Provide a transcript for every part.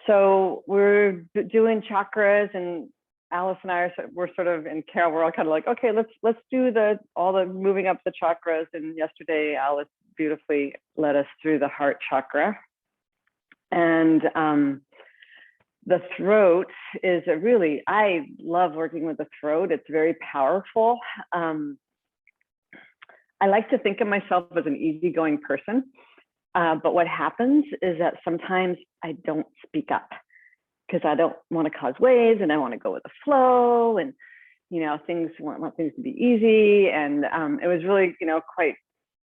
So we're doing chakras, and Alice and I we're sort of, and Carol, we're all kind of like, okay, let's do all the moving up the chakras. And yesterday, Alice beautifully led us through the heart chakra. And the throat is I love working with the throat. It's very powerful. I like to think of myself as an easygoing person. But what happens is that sometimes I don't speak up because I don't want to cause waves, and I want to go with the flow, and want things to be easy. And it was really quite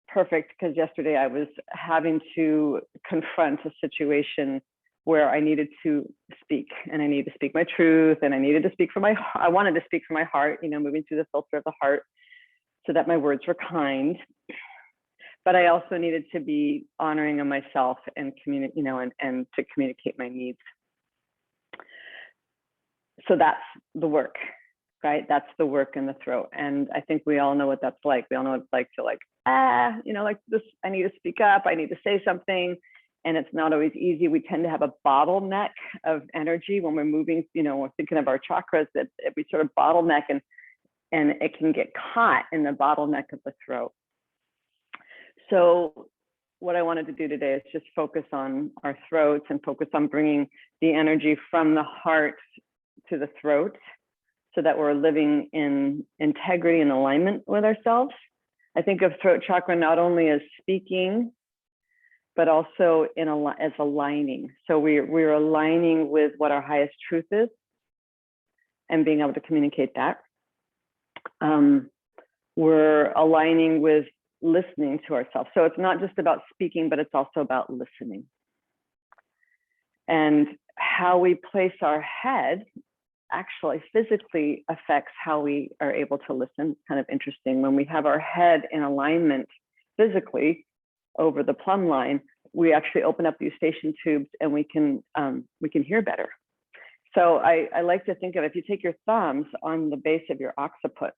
perfect, because yesterday I was having to confront a situation where I needed to speak, and I needed to speak my truth, and I needed to speak I wanted to speak from my heart, moving through the filter of the heart, so that my words were kind. But I also needed to be honoring of myself and and to communicate my needs. So that's the work, right? That's the work in the throat. And I think we all know what that's like. We all know what it's like to like this, I need to speak up, I need to say something. And it's not always easy. We tend to have a bottleneck of energy when we're moving, we're thinking of our chakras, that we sort of bottleneck, and it can get caught in the bottleneck of the throat. So what I wanted to do today is just focus on our throats and focus on bringing the energy from the heart to the throat, so that we're living in integrity and alignment with ourselves. I think of throat chakra not only as speaking, but also as aligning. So we're aligning with what our highest truth is and being able to communicate that. We're aligning with listening to ourselves. So it's not just about speaking, but it's also about listening. And how we place our head actually physically affects how we are able to listen. It's kind of interesting. When we have our head in alignment physically over the plumb line, we actually open up the eustachian tubes, and we can hear better. So I like to think of, if you take your thumbs on the base of your occiput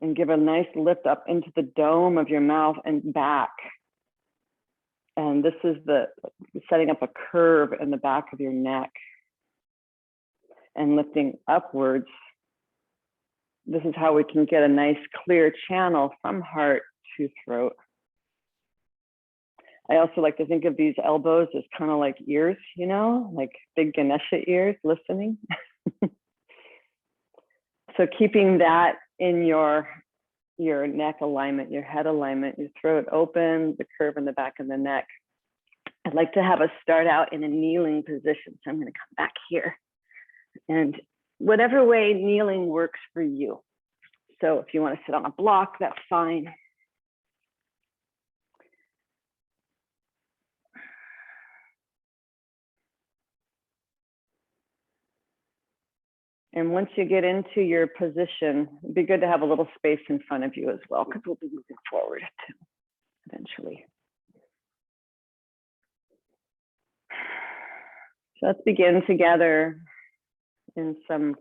and give a nice lift up into the dome of your mouth and back. And this is setting up a curve in the back of your neck and lifting upwards. This is how we can get a nice clear channel from heart to throat. I also like to think of these elbows as kind of like ears, like big Ganesha ears, listening. So keeping that in your neck alignment, your head alignment, your throat open, the curve in the back of the neck. I'd like to have us start out in a kneeling position. So I'm going to come back here, and whatever way kneeling works for you. So if you want to sit on a block, that's fine. And once you get into your position, it'd be good to have a little space in front of you as well, because we'll be moving forward too, eventually. So let's begin together in some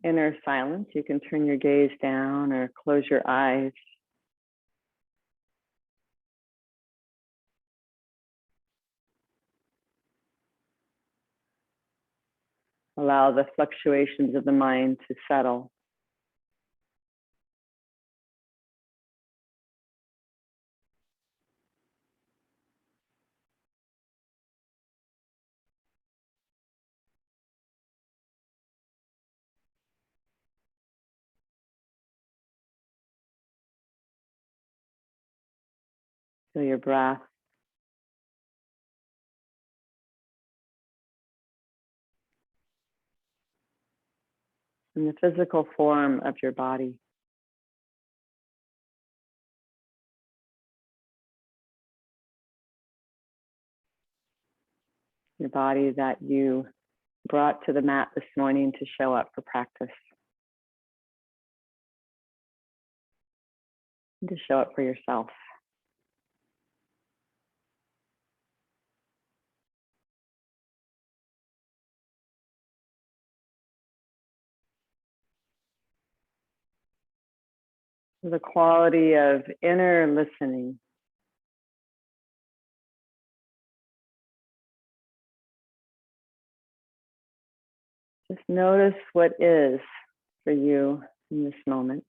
inner silence. You can turn your gaze down or close your eyes. Allow the fluctuations of the mind to settle. Feel your breath. And the physical form of your body. Your body that you brought to the mat this morning to show up for practice. And to show up for yourself. The quality of inner listening. Just notice what is for you in this moment.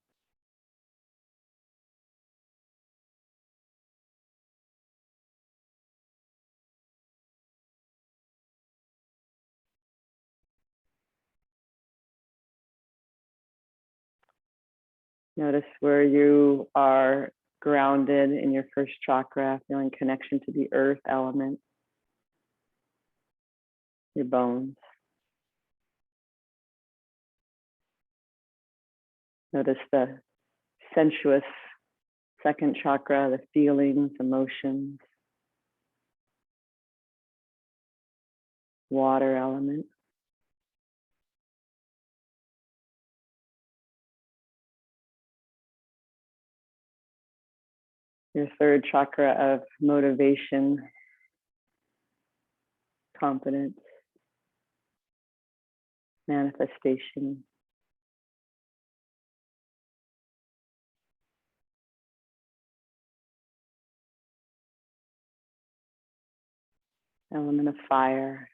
Notice where you are grounded in your first chakra, feeling connection to the earth element, your bones. Notice the sensuous second chakra, the feelings, emotions, water element. Your third chakra of motivation, confidence, manifestation. Element of fire.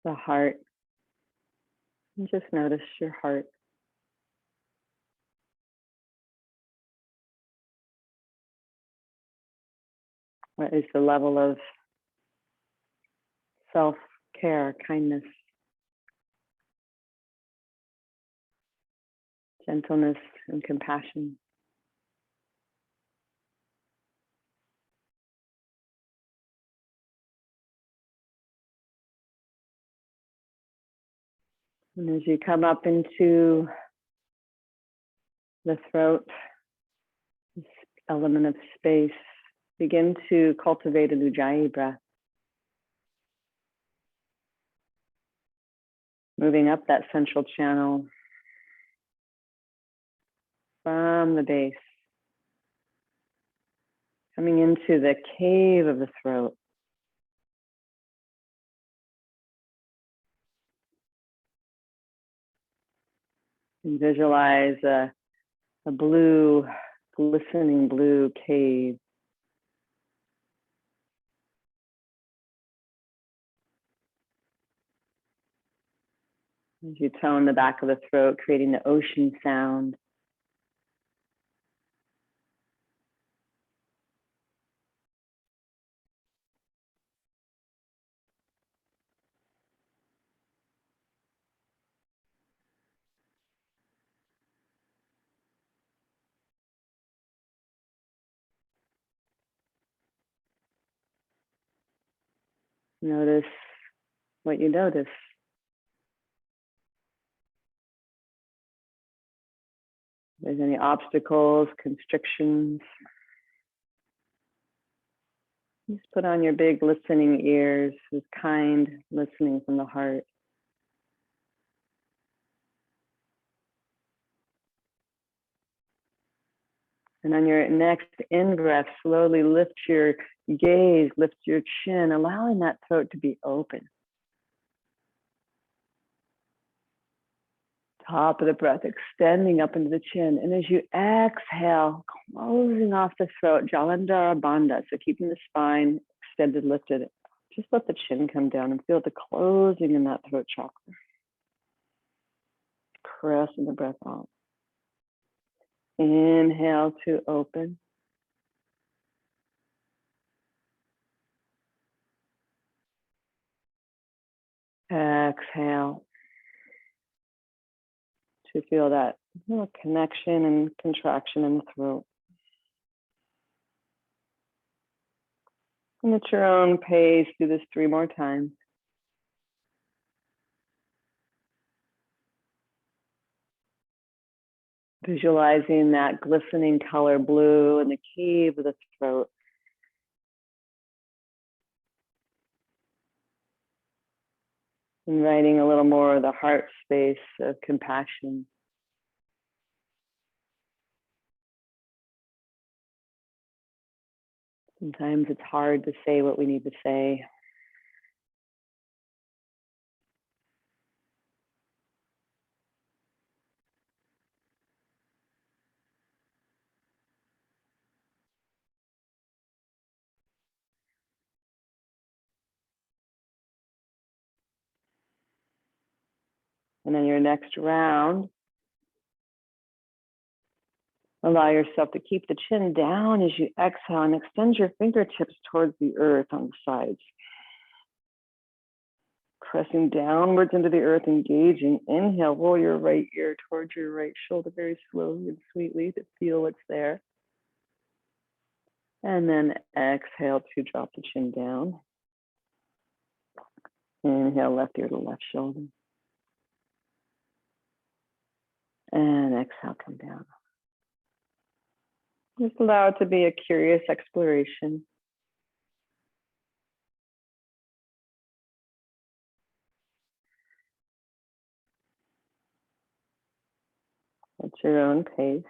The heart. And just notice your heart. What is the level of self-care, kindness, gentleness, and compassion? And as you come up into the throat, this element of space, begin to cultivate a Ujjayi breath. Moving up that central channel from the base, coming into the cave of the throat. And visualize a blue, glistening blue cave. As you tone the back of the throat, creating the ocean sound. Notice what you notice. If there's any obstacles, constrictions, just put on your big listening ears with kind listening from the heart. And on your next in-breath, slowly lift your gaze, lift your chin, allowing that throat to be open. Top of the breath, extending up into the chin. And as you exhale, closing off the throat, Jalandhara Bandha. So keeping the spine extended, lifted. Just let the chin come down and feel the closing in that throat chakra. Pressing the breath out. Inhale to open. Exhale to feel that little connection and contraction in the throat. And at your own pace, do this 3 more times. Visualizing that glistening color blue in the cave of the throat. Inviting a little more of the heart space of compassion. Sometimes it's hard to say what we need to say. And then your next round, allow yourself to keep the chin down as you exhale and extend your fingertips towards the earth on the sides. Pressing downwards into the earth, engaging. Inhale, roll your right ear towards your right shoulder very slowly and sweetly to feel what's there. And then exhale to drop the chin down. Inhale, left ear to left shoulder. And exhale, come down. Just allow it to be a curious exploration. At your own pace.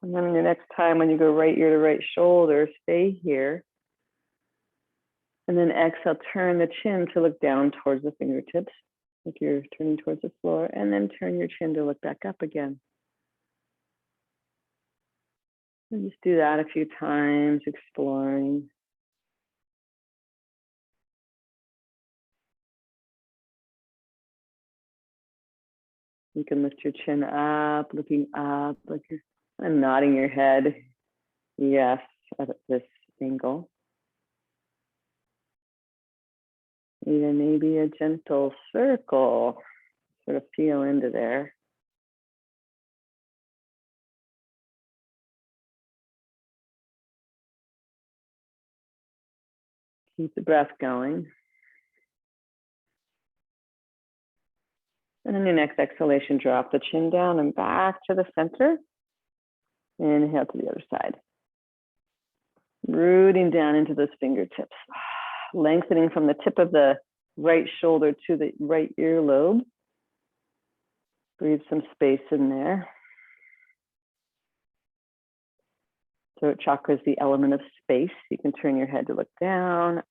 And then the next time when you go right ear to right shoulder, stay here. And then exhale, turn the chin to look down towards the fingertips, like you're turning towards the floor, and then turn your chin to look back up again. And just do that a few times, exploring. You can lift your chin up, looking up, like you're kind of nodding your head. Yes, at this angle. Even maybe a gentle circle, sort of feel into there. Keep the breath going. And on your next exhalation, drop the chin down and back to the center. Inhale to the other side. Rooting down into those fingertips. Lengthening from the tip of the right shoulder to the right earlobe. Breathe some space in there. Throat chakra is the element of space. You can turn your head to look down.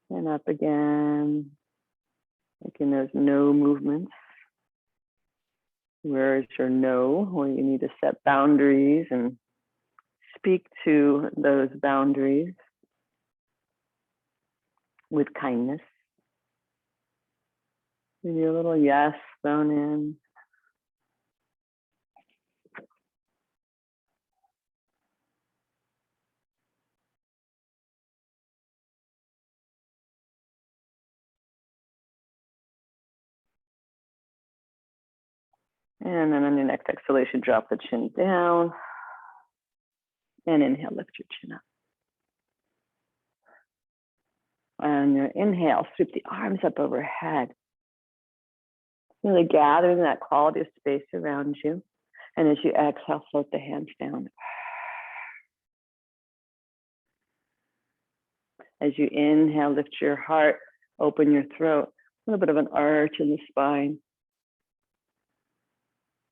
And up again. Making those no movements. Where is your no? Where you need to set boundaries and speak to those boundaries with kindness. Maybe a little yes thrown in. And then on your next exhalation, drop the chin down. And inhale, lift your chin up. On your inhale, sweep the arms up overhead. Really gathering that quality of space around you. And as you exhale, float the hands down. As you inhale, lift your heart, open your throat. A little bit of an arch in the spine.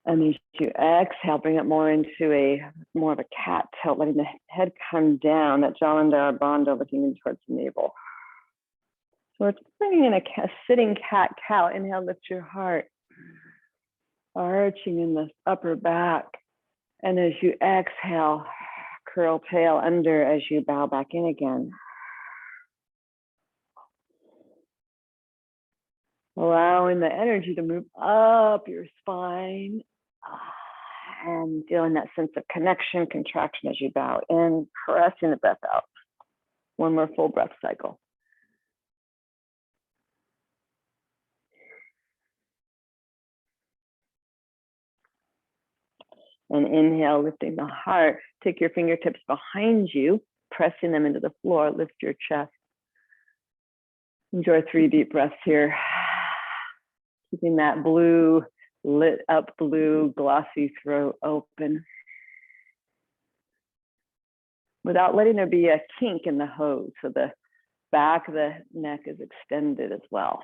And as you exhale, bring it more into more of a cat tilt, letting the head come down, that Jalandhara Bandha, looking in towards the navel. So we're bringing in a sitting cat-cow. Inhale, lift your heart. Arching in the upper back. And as you exhale, curl tail under as you bow back in again. Allowing the energy to move up your spine. And feeling that sense of connection, contraction as you bow in, pressing the breath out. One more full breath cycle. And inhale, lifting the heart. Take your fingertips behind you, pressing them into the floor. Lift your chest. Enjoy 3 deep breaths here. Keeping that blue, lit up blue, glossy throat open. Without letting there be a kink in the hose, so the back of the neck is extended as well.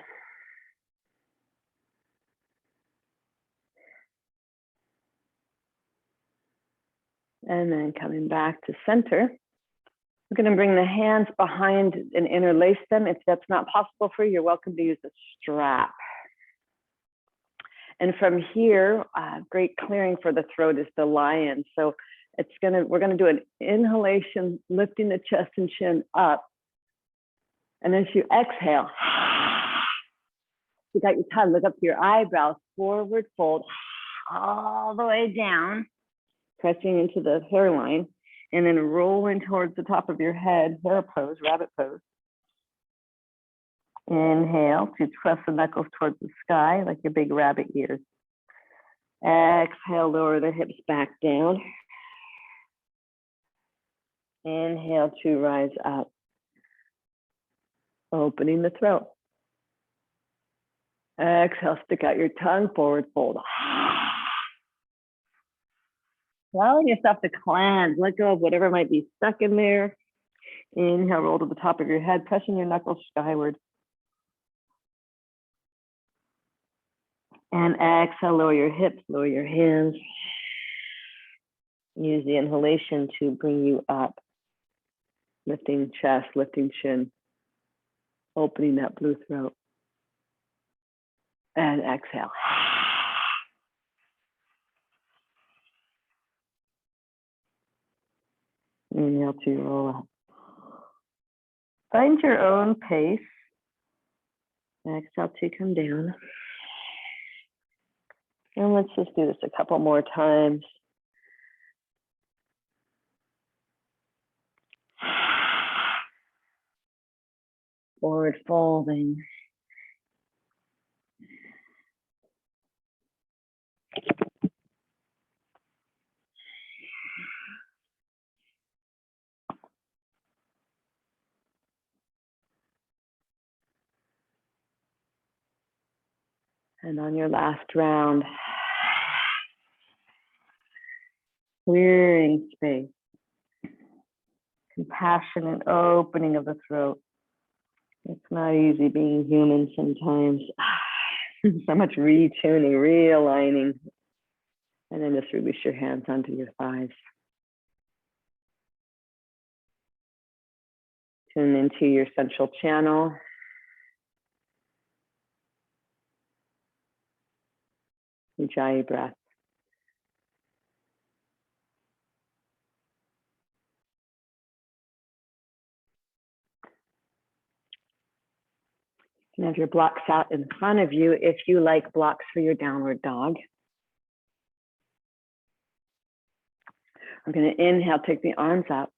And then coming back to center. We're going to bring the hands behind and interlace them. If that's not possible for you, you're welcome to use a strap. And from here, great clearing for the throat is the lion. So We're gonna do an inhalation, lifting the chest and chin up. And as you exhale, you got your tongue, look up to your eyebrows, forward fold, all the way down, pressing into the hairline, and then rolling towards the top of your head, hare pose, rabbit pose. Inhale to press the knuckles towards the sky like your big rabbit ears. Exhale, lower the hips back down. Inhale to rise up, opening the throat. Exhale, stick out your tongue, forward fold. Allowing yourself to cleanse, let go of whatever might be stuck in there. Inhale, roll to the top of your head, pressing your knuckles skyward. And exhale, lower your hips, lower your hands. Use the inhalation to bring you up. Lifting chest, lifting chin, opening that blue throat. And exhale. Inhale to roll up. Find your own pace. Exhale to come down. And let's just do this a couple more times. Forward folding. And on your last round, clearing space, compassionate opening of the throat. It's not easy being human sometimes. So much retuning, realigning. And then just release your hands onto your thighs. Tune into your central channel. Enjoy your breath. You can have your blocks out in front of you if you like blocks for your downward dog. I'm going to inhale, take the arms up.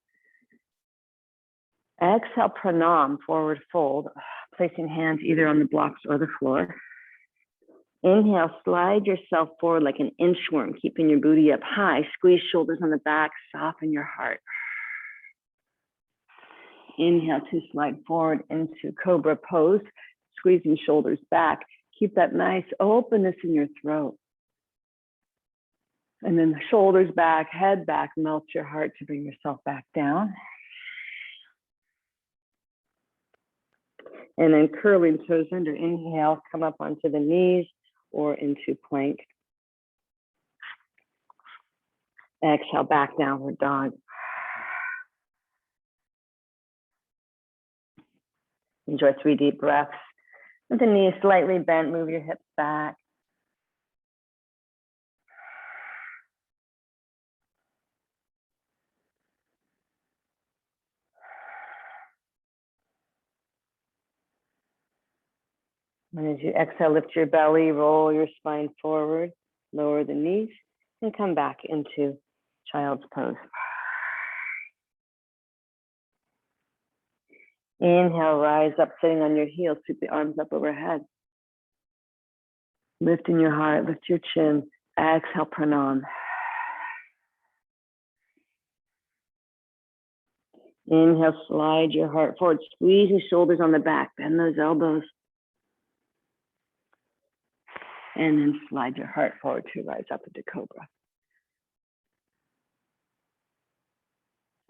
Exhale, pranam, forward fold, placing hands either on the blocks or the floor. Inhale, slide yourself forward like an inchworm, keeping your booty up high. Squeeze shoulders on the back, soften your heart. Inhale to slide forward into cobra pose, squeezing shoulders back. Keep that nice openness in your throat. And then the shoulders back, head back, melt your heart to bring yourself back down. And then curling toes under, inhale, come up onto the knees or into plank. Exhale, back downward dog. Enjoy 3 deep breaths. With the knees slightly bent, move your hips back. And as you exhale, lift your belly, roll your spine forward, lower the knees, and come back into child's pose. Inhale, rise up, sitting on your heels, sweep the arms up overhead. Lifting your heart, lift your chin. Exhale, pranam. Inhale, slide your heart forward, squeeze your shoulders on the back, bend those elbows. And then slide your heart forward to rise up into cobra.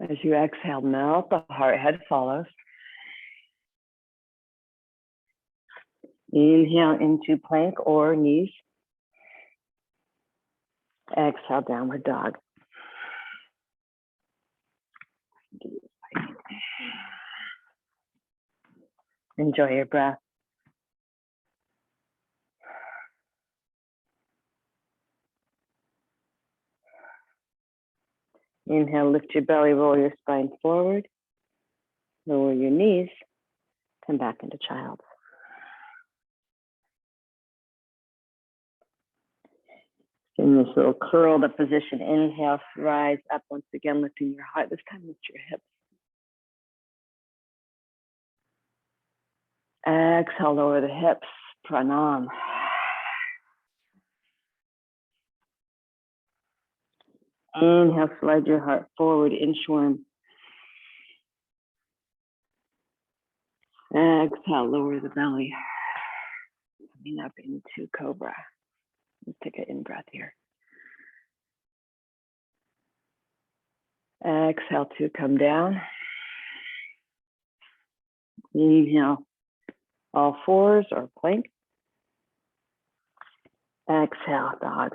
As you exhale, melt the heart, head follows. Inhale into plank or knees. Exhale, downward dog. Enjoy your breath. Inhale, lift your belly, roll your spine forward. Lower your knees, come back into child's. In this little curled up position, inhale, rise up once again, lifting your heart. This time lift your hips. Exhale, lower the hips, pranayama. Inhale, slide your heart forward, inchworm. Exhale, lower the belly. Coming up into cobra. Let's take an in-breath here. Exhale to come down. Inhale, all fours or plank. Exhale, dog.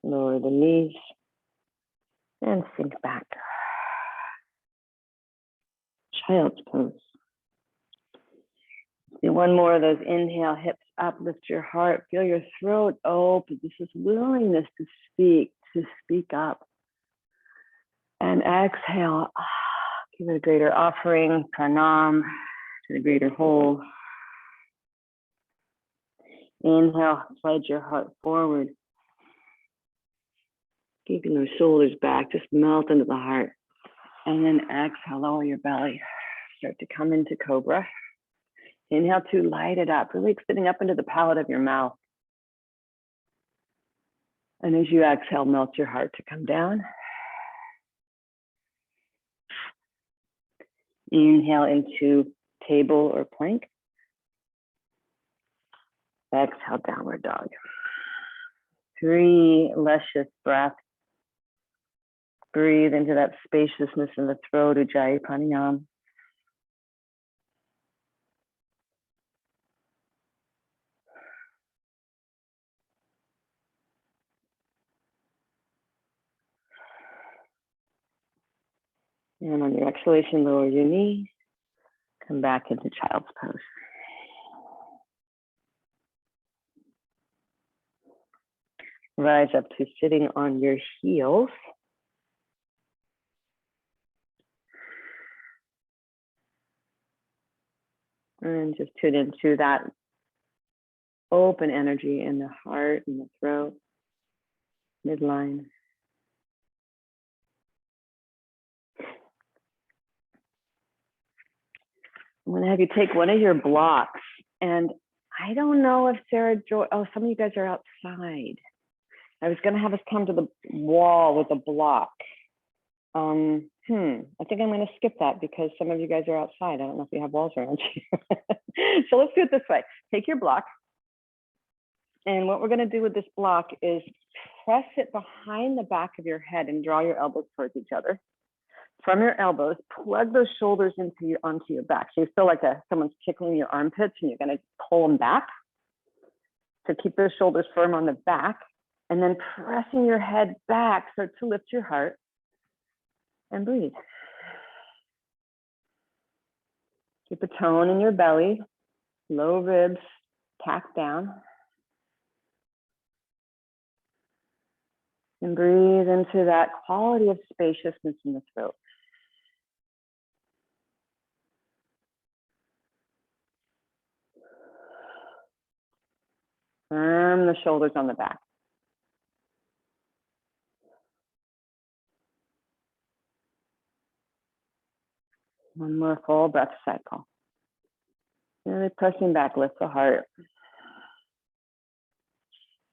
Lower the knees and sink back. Child's pose. Do one more of those. Inhale, hips up, lift your heart, feel your throat open. This is willingness to speak up. And exhale, give it a greater offering, pranam, to the greater whole. Inhale, slide your heart forward. Keeping those shoulders back, just melt into the heart. And then exhale, lower your belly. Start to come into cobra. Inhale to light it up, really extending up into the palate of your mouth. And as you exhale, melt your heart to come down. Inhale into table or plank. Exhale, downward dog. 3 luscious breaths. Breathe into that spaciousness in the throat, Ujjayi pranayama. And on your exhalation, lower your knees. Come back into child's pose. Rise up to sitting on your heels. And just tune into that open energy in the heart and the throat, midline. I'm going to have you take one of your blocks. And I don't know if Sarah Joy, some of you guys are outside. I was going to have us come to the wall with a block. I think I'm going to skip that because some of you guys are outside. I don't know if you have walls around you. So let's do it this way. Take your block. And what we're going to do with this block is press it behind the back of your head and draw your elbows towards each other. From your elbows, plug those shoulders onto your back. So you feel like someone's tickling your armpits and you're going to pull them back. So keep those shoulders firm on the back. And then pressing your head back, start to lift your heart and breathe. Keep a tone in your belly, low ribs, tack down. And breathe into that quality of spaciousness in the throat. Firm the shoulders on the back. One more full breath cycle. Really pressing back, lift the heart.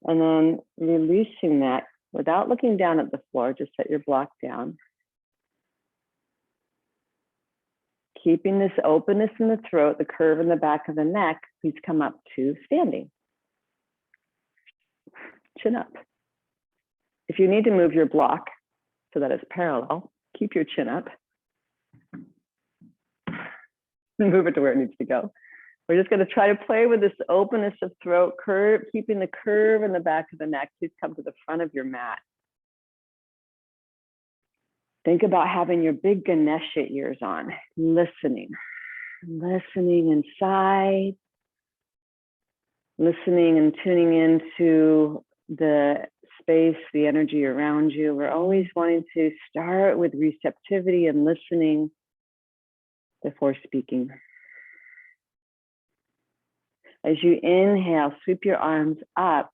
And then releasing that without looking down at the floor, just set your block down. Keeping this openness in the throat, the curve in the back of the neck, please come up to standing. Chin up. If you need to move your block so that it's parallel, keep your chin up. Move it to where it needs to go. We're just going to try to play with this openness of throat, curve, keeping the curve in the back of the neck. Please come to the front of your mat. Think about having your big Ganesha ears on, listening inside, listening and tuning into the space, the energy around you. We're always wanting to start with receptivity and listening before speaking. As you inhale, sweep your arms up,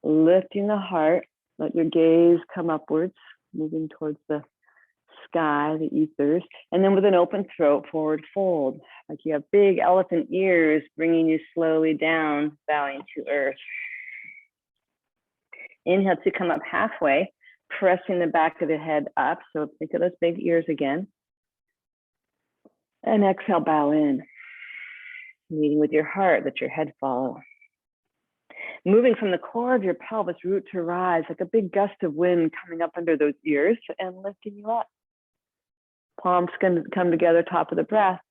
lifting the heart. Let your gaze come upwards, moving towards the sky, the ethers. And then with an open throat, forward fold. Like you have big elephant ears, bringing you slowly down, bowing to earth. Inhale to come up halfway, pressing the back of the head up. So think of those big ears again. And exhale, bow in. Meeting with your heart, let your head follow. Moving from the core of your pelvis, root to rise, like a big gust of wind coming up under those ears and lifting you up. Palms can come together, top of the breath.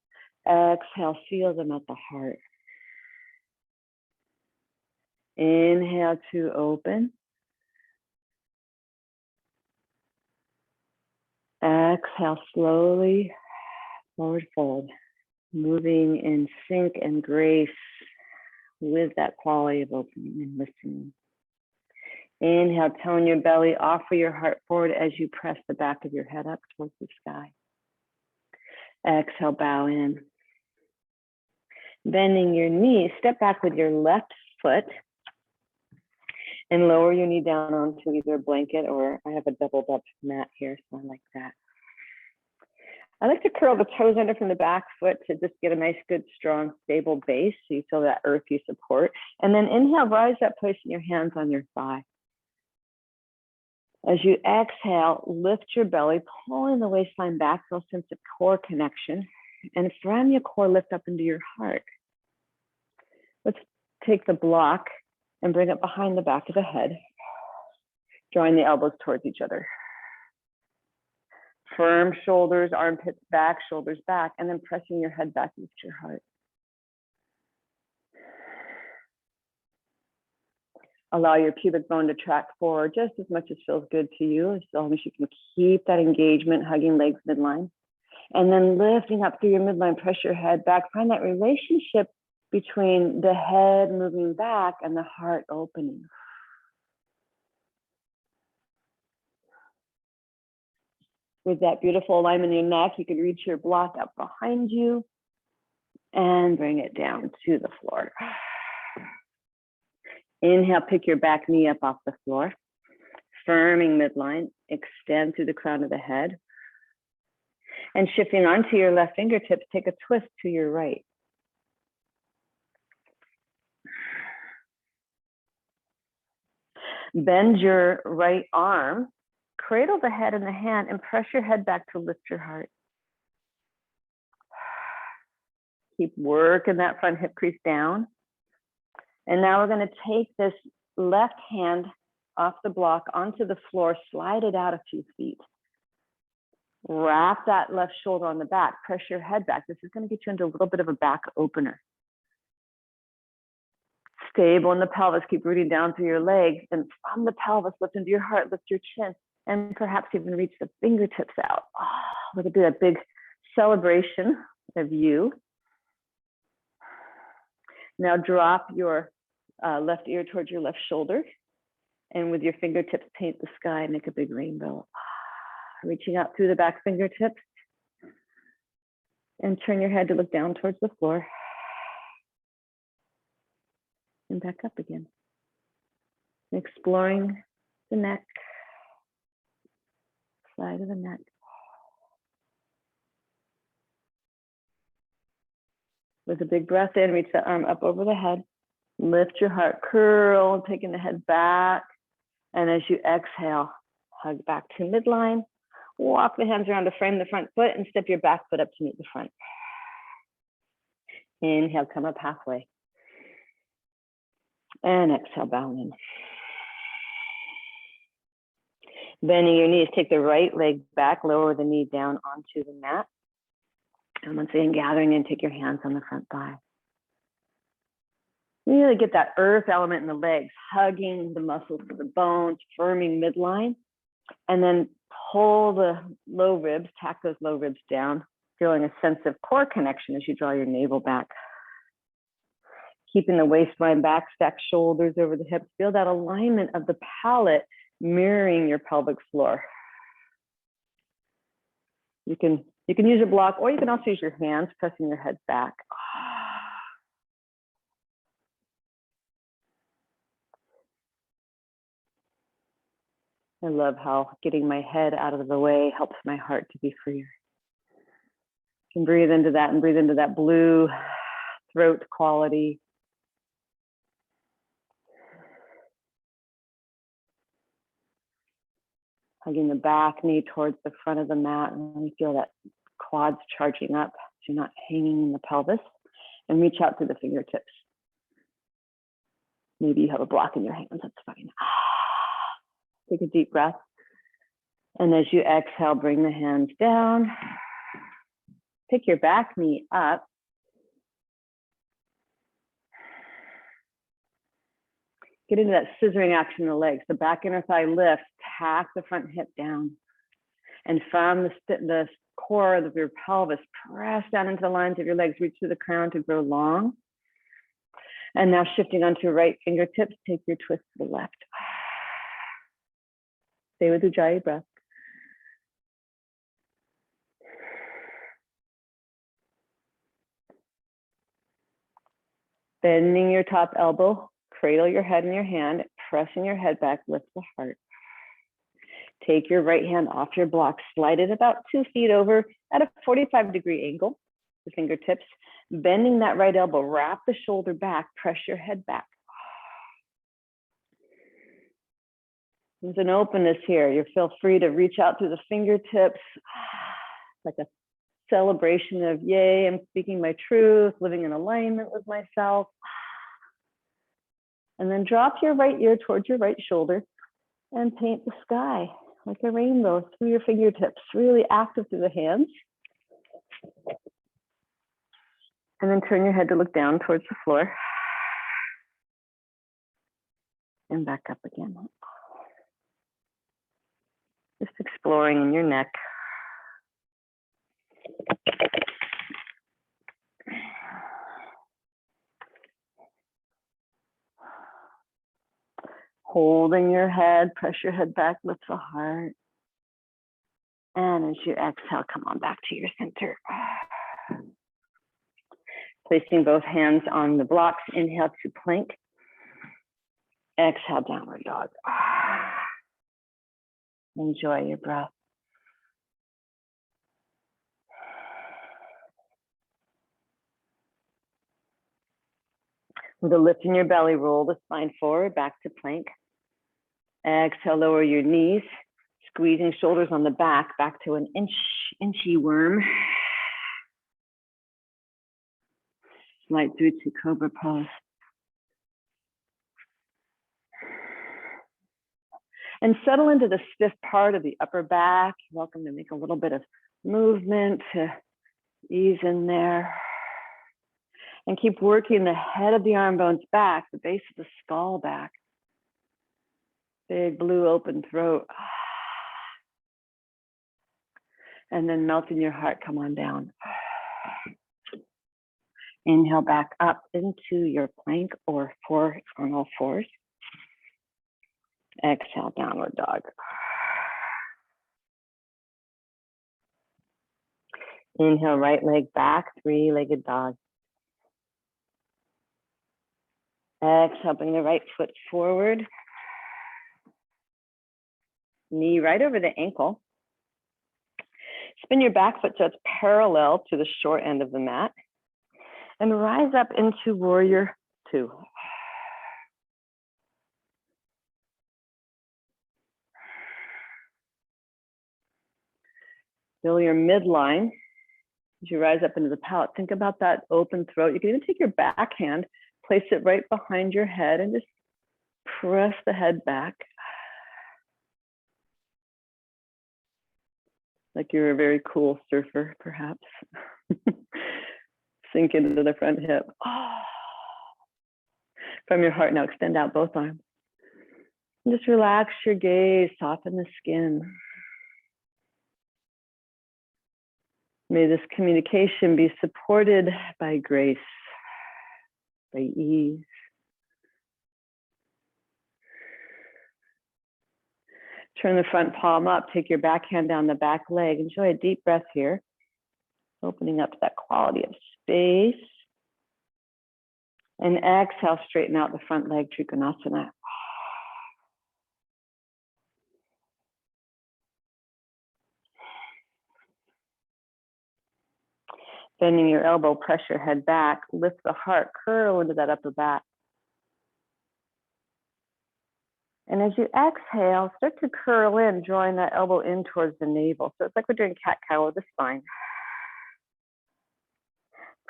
Exhale, feel them at the heart. Inhale to open. Exhale, slowly forward fold. Moving in sync and grace with that quality of opening and listening. Inhale, tone your belly, offer your heart forward as you press the back of your head up towards the sky. Exhale, bow in. Bending your knees, step back with your left foot and lower your knee down onto either a blanket, or I have a doubled up mat here, so I like that. I like to curl the toes under from the back foot to just get a nice, good, strong, stable base. So you feel that earthy support. And then inhale, rise up, placing your hands on your thigh. As you exhale, lift your belly, pulling the waistline back, feel a sense of core connection. And from your core, lift up into your heart. Let's take the block and bring it behind the back of the head, drawing the elbows towards each other. Firm shoulders, armpits back, shoulders back, and then pressing your head back into your heart. Allow your pubic bone to track forward just as much as feels good to you, as long as you can keep that engagement, hugging legs midline. And then lifting up through your midline, press your head back. Find that relationship between the head moving back and the heart opening. With that beautiful alignment in your neck, you can reach your block up behind you and bring it down to the floor. Inhale, pick your back knee up off the floor. Firming midline, extend through the crown of the head. And shifting onto your left fingertips, take a twist to your right. Bend your right arm. Cradle the head in the hand and press your head back to lift your heart. Keep working that front hip crease down. And now we're going to take this left hand off the block onto the floor, slide it out a few feet. Wrap that left shoulder on the back, press your head back. This is going to get you into a little bit of a back opener. Stable in the pelvis, keep rooting down through your legs, and from the pelvis, lift into your heart, lift your chin, and perhaps even reach the fingertips out. Oh, it'll be a big celebration of you. Now drop your left ear towards your left shoulder, and with your fingertips, paint the sky, make a big rainbow. Reaching out through the back fingertips, and turn your head to look down towards the floor. And back up again. Exploring the neck, side of the neck. With a big breath in, reach the arm up over the head. Lift your heart, curl, taking the head back. And as you exhale, hug back to midline. Walk the hands around to frame the front foot and step your back foot up to meet the front. Inhale, come up halfway. And exhale, bow in. Bending your knees, take the right leg back, lower the knee down onto the mat. And once again, gathering in, take your hands on the front thigh. Really get that earth element in the legs, hugging the muscles of the bones, firming midline. And then pull the low ribs, tack those low ribs down, feeling a sense of core connection as you draw your navel back. Keeping the waistline back, stack shoulders over the hips. Feel that alignment of the palate mirroring your pelvic floor. You can use a block, or you can also use your hands, pressing your head back. I love how getting my head out of the way helps my heart to be freer. You can breathe into that and breathe into that blue throat quality. Hugging the back knee towards the front of the mat, and you feel that quads charging up so you're not hanging in the pelvis, and reach out through the fingertips. Maybe you have a block in your hands, that's fine. Take a deep breath. And as you exhale, bring the hands down. Pick your back knee up. Get into that scissoring action in the legs. The back inner thigh lifts, tack the front hip down. And from the core of your pelvis, press down into the lines of your legs, reach through the crown to grow long. And now shifting onto right fingertips, take your twist to the left. Stay with Ujjayi breath. Bending your top elbow, cradle your head in your hand, pressing your head back, lift the heart. Take your right hand off your block, slide it about 2 feet over at a 45-degree angle, the fingertips, bending that right elbow, wrap the shoulder back, press your head back. There's an openness here. You feel free to reach out through the fingertips, like a celebration of, yay, I'm speaking my truth, living in alignment with myself. And then drop your right ear towards your right shoulder and paint the sky like a rainbow through your fingertips, really active through the hands. And then turn your head to look down towards the floor. And back up again. Just exploring in your neck. Holding your head, press your head back, lift the heart. And as you exhale, come on back to your center. Placing both hands on the blocks, inhale to plank. Exhale, downward dog. Enjoy your breath. With a lift in your belly, roll the spine forward, back to plank. Exhale, lower your knees, squeezing shoulders on the back to an inchy worm. Slide through to cobra pose. And settle into the stiff part of the upper back. You're welcome to make a little bit of movement to ease in there. And keep working the head of the arm bones back, the base of the skull back. Big blue open throat. And then melting your heart, come on down. Inhale back up into your plank or on all fours. Exhale, downward dog. Inhale, right leg back, three-legged dog. Exhale, bring the right foot forward. Knee right over the ankle. Spin your back foot so it's parallel to the short end of the mat. And rise up into warrior two. Feel your midline as you rise up into the palate. Think about that open throat. You can even take your back hand, place it right behind your head, and just press the head back. Like you're a very cool surfer, perhaps. Sink into the front hip. From your heart, now extend out both arms. Just relax your gaze, soften the skin. May this communication be supported by grace, by ease. Turn the front palm up, take your back hand down the back leg. Enjoy a deep breath here, opening up to that quality of space. And exhale, straighten out the front leg, Trikonasana. Bending your elbow, press your head back, lift the heart, curl into that upper back. And as you exhale, start to curl in, drawing that elbow in towards the navel. So it's like we're doing cat-cow with the spine.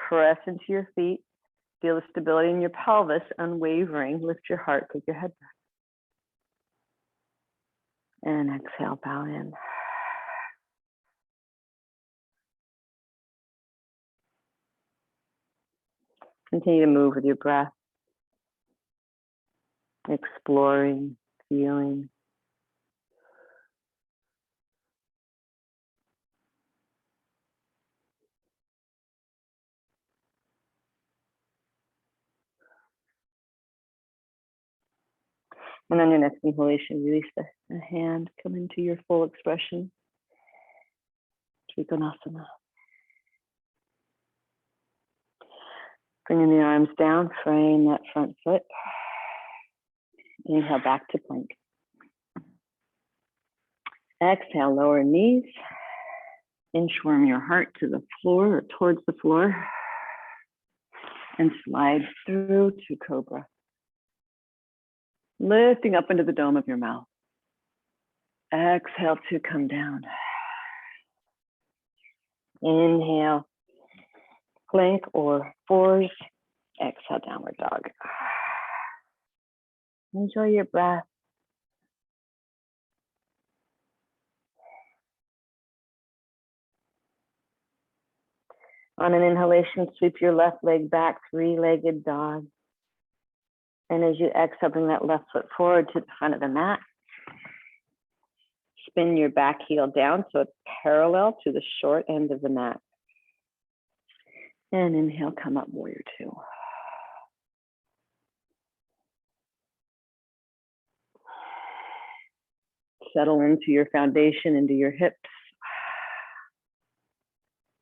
Press into your feet. Feel the stability in your pelvis, unwavering. Lift your heart, take your head back. And exhale, bow in. Continue to move with your breath, exploring, feeling. And on your next inhalation, release the hand, come into your full expression. Trikonasana. Bringing the arms down, frame that front foot. Inhale back to plank. Exhale, lower knees. Inchworm your heart to the floor or towards the floor. And slide through to cobra. Lifting up into the dome of your mouth. Exhale to come down. Inhale, plank or fours. Exhale, downward dog. Enjoy your breath. On an inhalation, sweep your left leg back, three-legged dog. And as you exhale, bring that left foot forward to the front of the mat. Spin your back heel down so it's parallel to the short end of the mat. And inhale, come up, warrior two. Settle into your foundation, into your hips.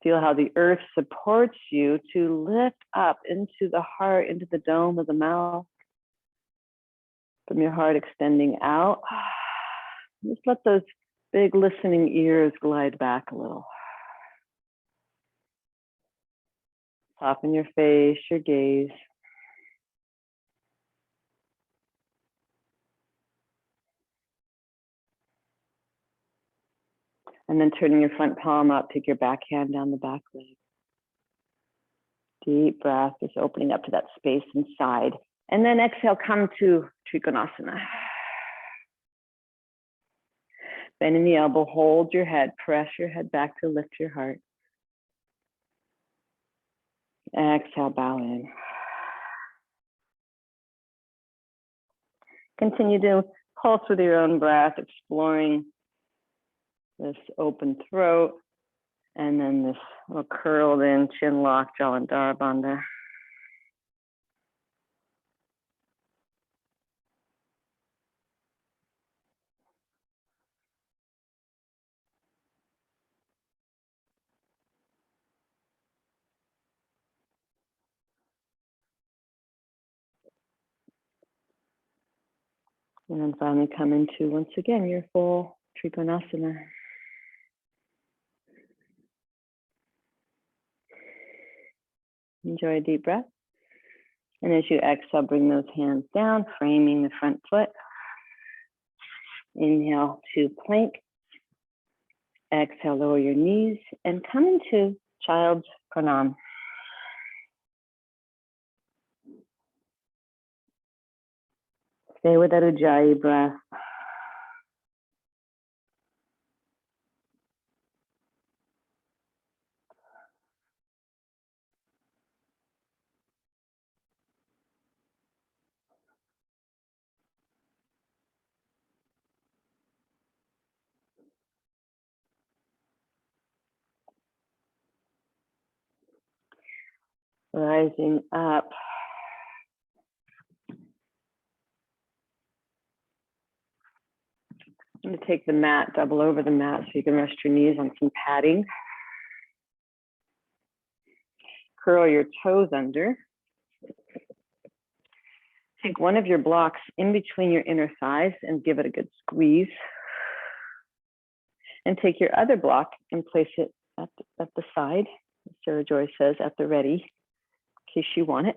Feel how the earth supports you to lift up into the heart, into the dome of the mouth. From your heart extending out. Just let those big listening ears glide back a little. Soften your face, your gaze. And then turning your front palm up, take your back hand down the back leg. Deep breath, just opening up to that space inside. And then exhale, come to Trikonasana. Bending the elbow, hold your head, press your head back to lift your heart. Exhale, bow in. Continue to pulse with your own breath, exploring this open throat, and then this little curled in chin lock, Jalandhara Bandha. And then finally come into, once again, your full Trikonasana. Enjoy a deep breath. And as you exhale, bring those hands down, framing the front foot. Inhale to plank. Exhale, lower your knees and come into child's pranayama. Stay with that Ujjayi breath. rising up. I'm going to take the mat, double over the mat so you can rest your knees on some padding. Curl your toes under. Take one of your blocks in between your inner thighs and give it a good squeeze. And take your other block and place it at the side. Yogajoy says at the ready, in case you want it.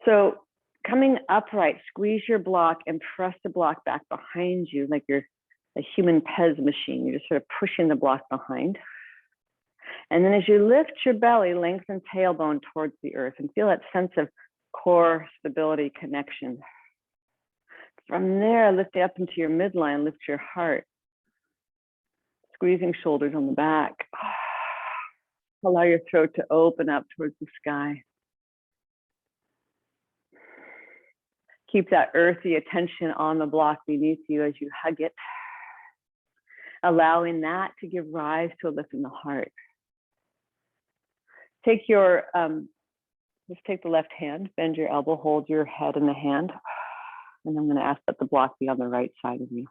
So coming upright, squeeze your block and press the block back behind you like you're a human Pez machine. You're just sort of pushing the block behind. And then as you lift your belly, lengthen tailbone towards the earth and feel that sense of core stability, connection. From there, lift it up into your midline, lift your heart. Squeezing shoulders on the back. Allow your throat to open up towards the sky. Keep that earthy attention on the block beneath you as you hug it. Allowing that to give rise to a lift in the heart. Take your, just take the left hand, bend your elbow, hold your head in the hand. And I'm going to ask that the block be on the right side of you.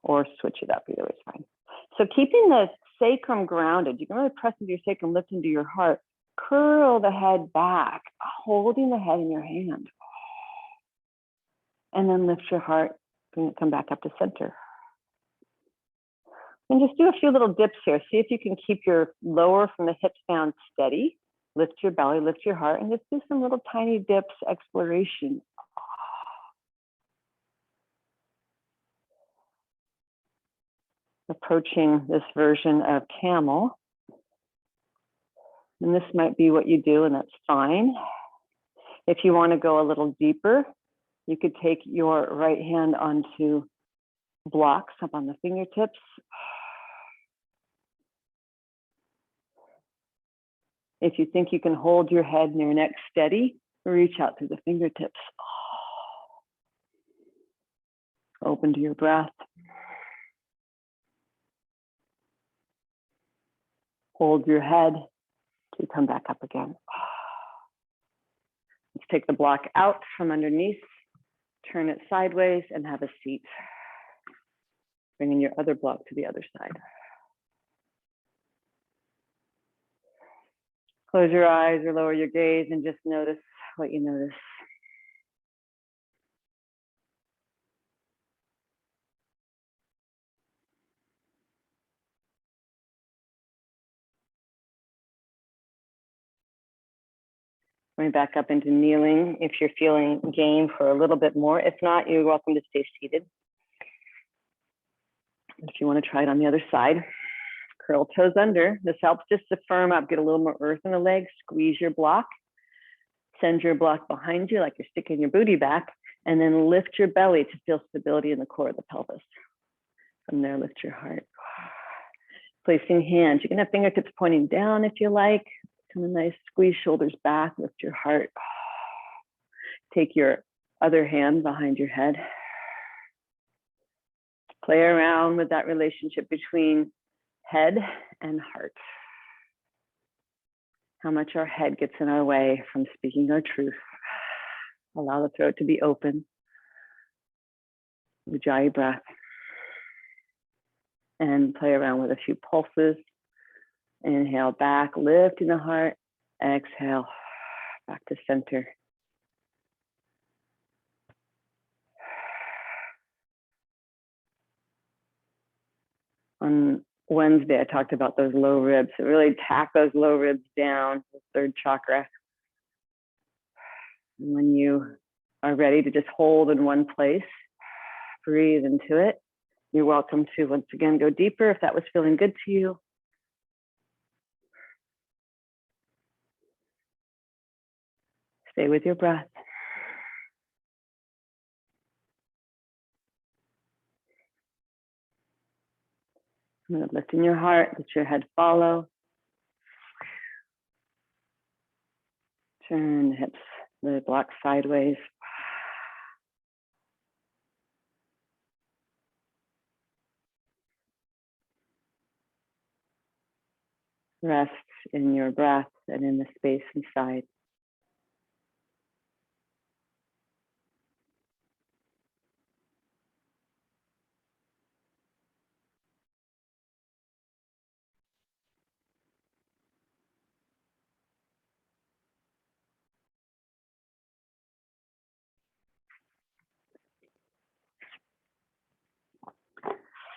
Or switch it up, either way is fine. So keeping the sacrum grounded, you can really press into your sacrum, lift into your heart, curl the head back, holding the head in your hand. And then lift your heart, bring it, come back up to center. And just do a few little dips here. See if you can keep your lower from the hips down steady. Lift your belly, lift your heart, and just do some little tiny dips, exploration. Approaching this version of camel. And this might be what you do, and that's fine. If you want to go a little deeper, you could take your right hand onto blocks up on the fingertips. If you think you can hold your head and your neck steady, reach out through the fingertips. Open to your breath. Hold your head to come back up again. Let's take the block out from underneath, turn it sideways, and have a seat. Bringing your other block to the other side. Close your eyes or lower your gaze and just notice what you notice. Going back up into kneeling if you're feeling game for a little bit more. If not, you're welcome to stay seated. If you want to try it on the other side, curl toes under. This helps just to firm up, get a little more earth in the legs, squeeze your block, send your block behind you like you're sticking your booty back, and then lift your belly to feel stability in the core of the pelvis. From there, lift your heart. Placing hands, you can have fingertips pointing down if you like. Come a nice squeeze shoulders back, lift your heart. Take your other hand behind your head. Play around with that relationship between head and heart. How much our head gets in our way from speaking our truth. Allow the throat to be open. Ujjayi breath. And play around with a few pulses. Inhale back, lifting the heart. Exhale, back to center. On Wednesday, I talked about those low ribs. So really tack those low ribs down, the third chakra. And when you are ready to just hold in one place, breathe into it. You're welcome to, once again, go deeper if that was feeling good to you. Stay with your breath. I'm going to lift in your heart, let your head follow. Turn the hips, the block sideways. Rest in your breath and in the space inside.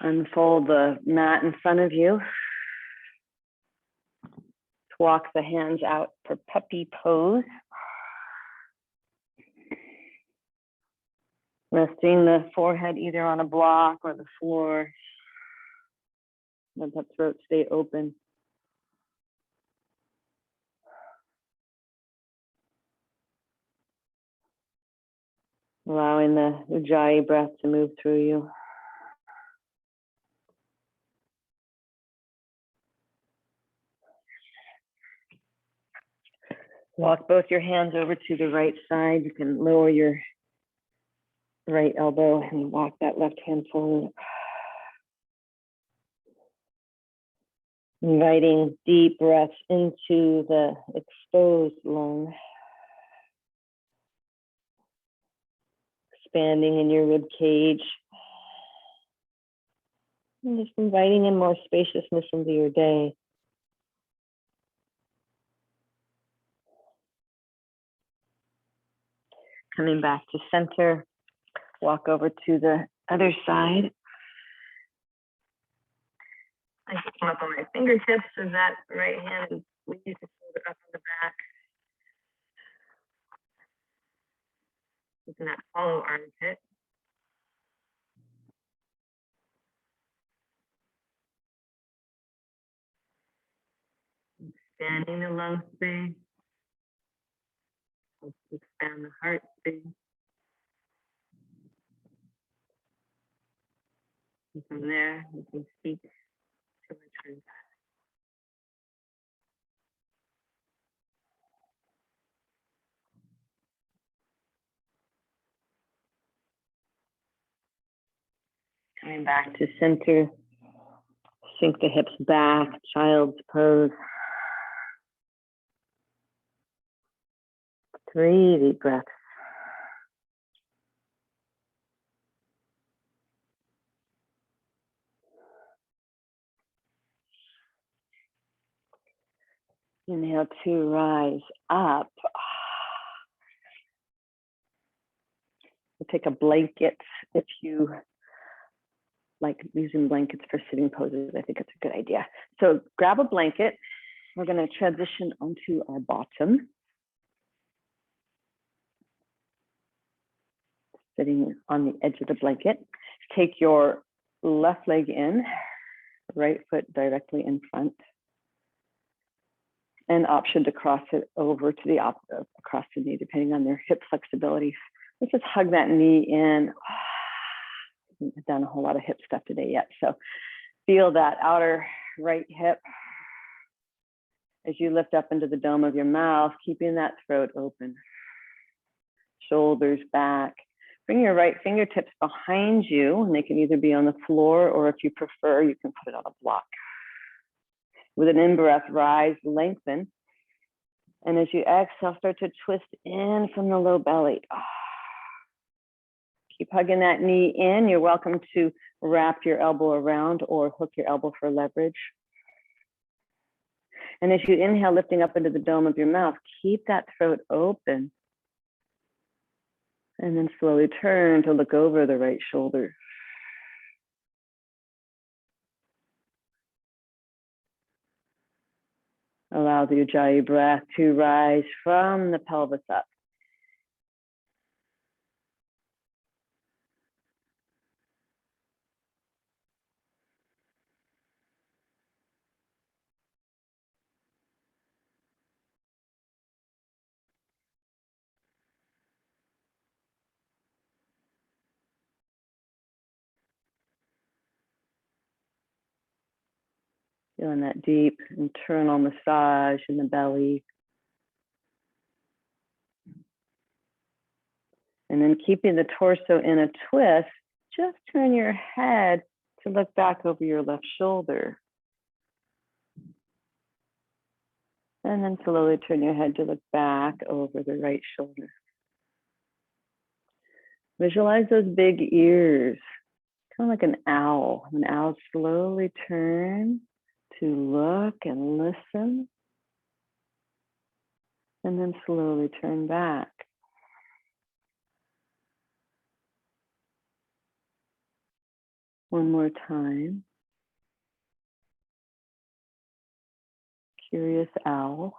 Unfold the mat in front of you. Walk the hands out for puppy pose. Resting the forehead either on a block or the floor. Let the throat stay open. Allowing the Ujjayi breath to move through you. Walk both your hands over to the right side. You can lower your right elbow and walk that left hand forward. Inviting deep breaths into the exposed lung. Expanding in your rib cage. And just inviting in more spaciousness into your day. Coming back to center. Walk over to the other side. I come up on my fingertips as that right hand is squeeze the shoulder up on the back. Using that hollow armpit. Expanding the lung space. Helps expand the heart space. And from there, you can speak to return back. Coming back to center. Sink the hips back, child's pose. 3 deep breaths. Inhale to rise up. We'll take a blanket if you like using blankets for sitting poses. I think it's a good idea. So grab a blanket. We're going to transition onto our bottom. Sitting on the edge of the blanket. Take your left leg in, right foot directly in front. An option to cross it over to the opposite, across the knee, depending on their hip flexibility. Let's just hug that knee in. I haven't done a whole lot of hip stuff today yet. So feel that outer right hip as you lift up into the dome of your mouth, keeping that throat open. Shoulders back. Bring your right fingertips behind you, and they can either be on the floor, or if you prefer, you can put it on a block. With an in-breath, rise, lengthen. And as you exhale, start to twist in from the low belly. Keep hugging that knee in. You're welcome to wrap your elbow around or hook your elbow for leverage. And as you inhale, lifting up into the dome of your mouth, keep that throat open. And then slowly turn to look over the right shoulder. Allow the Ujjayi breath to rise from the pelvis up. Feeling that deep internal massage in the belly. And then keeping the torso in a twist, just turn your head to look back over your left shoulder. And then slowly turn your head to look back over the right shoulder. Visualize those big ears, kind of like an owl. An owl slowly turn to look and listen, and then slowly turn back. One more time. Curious owl,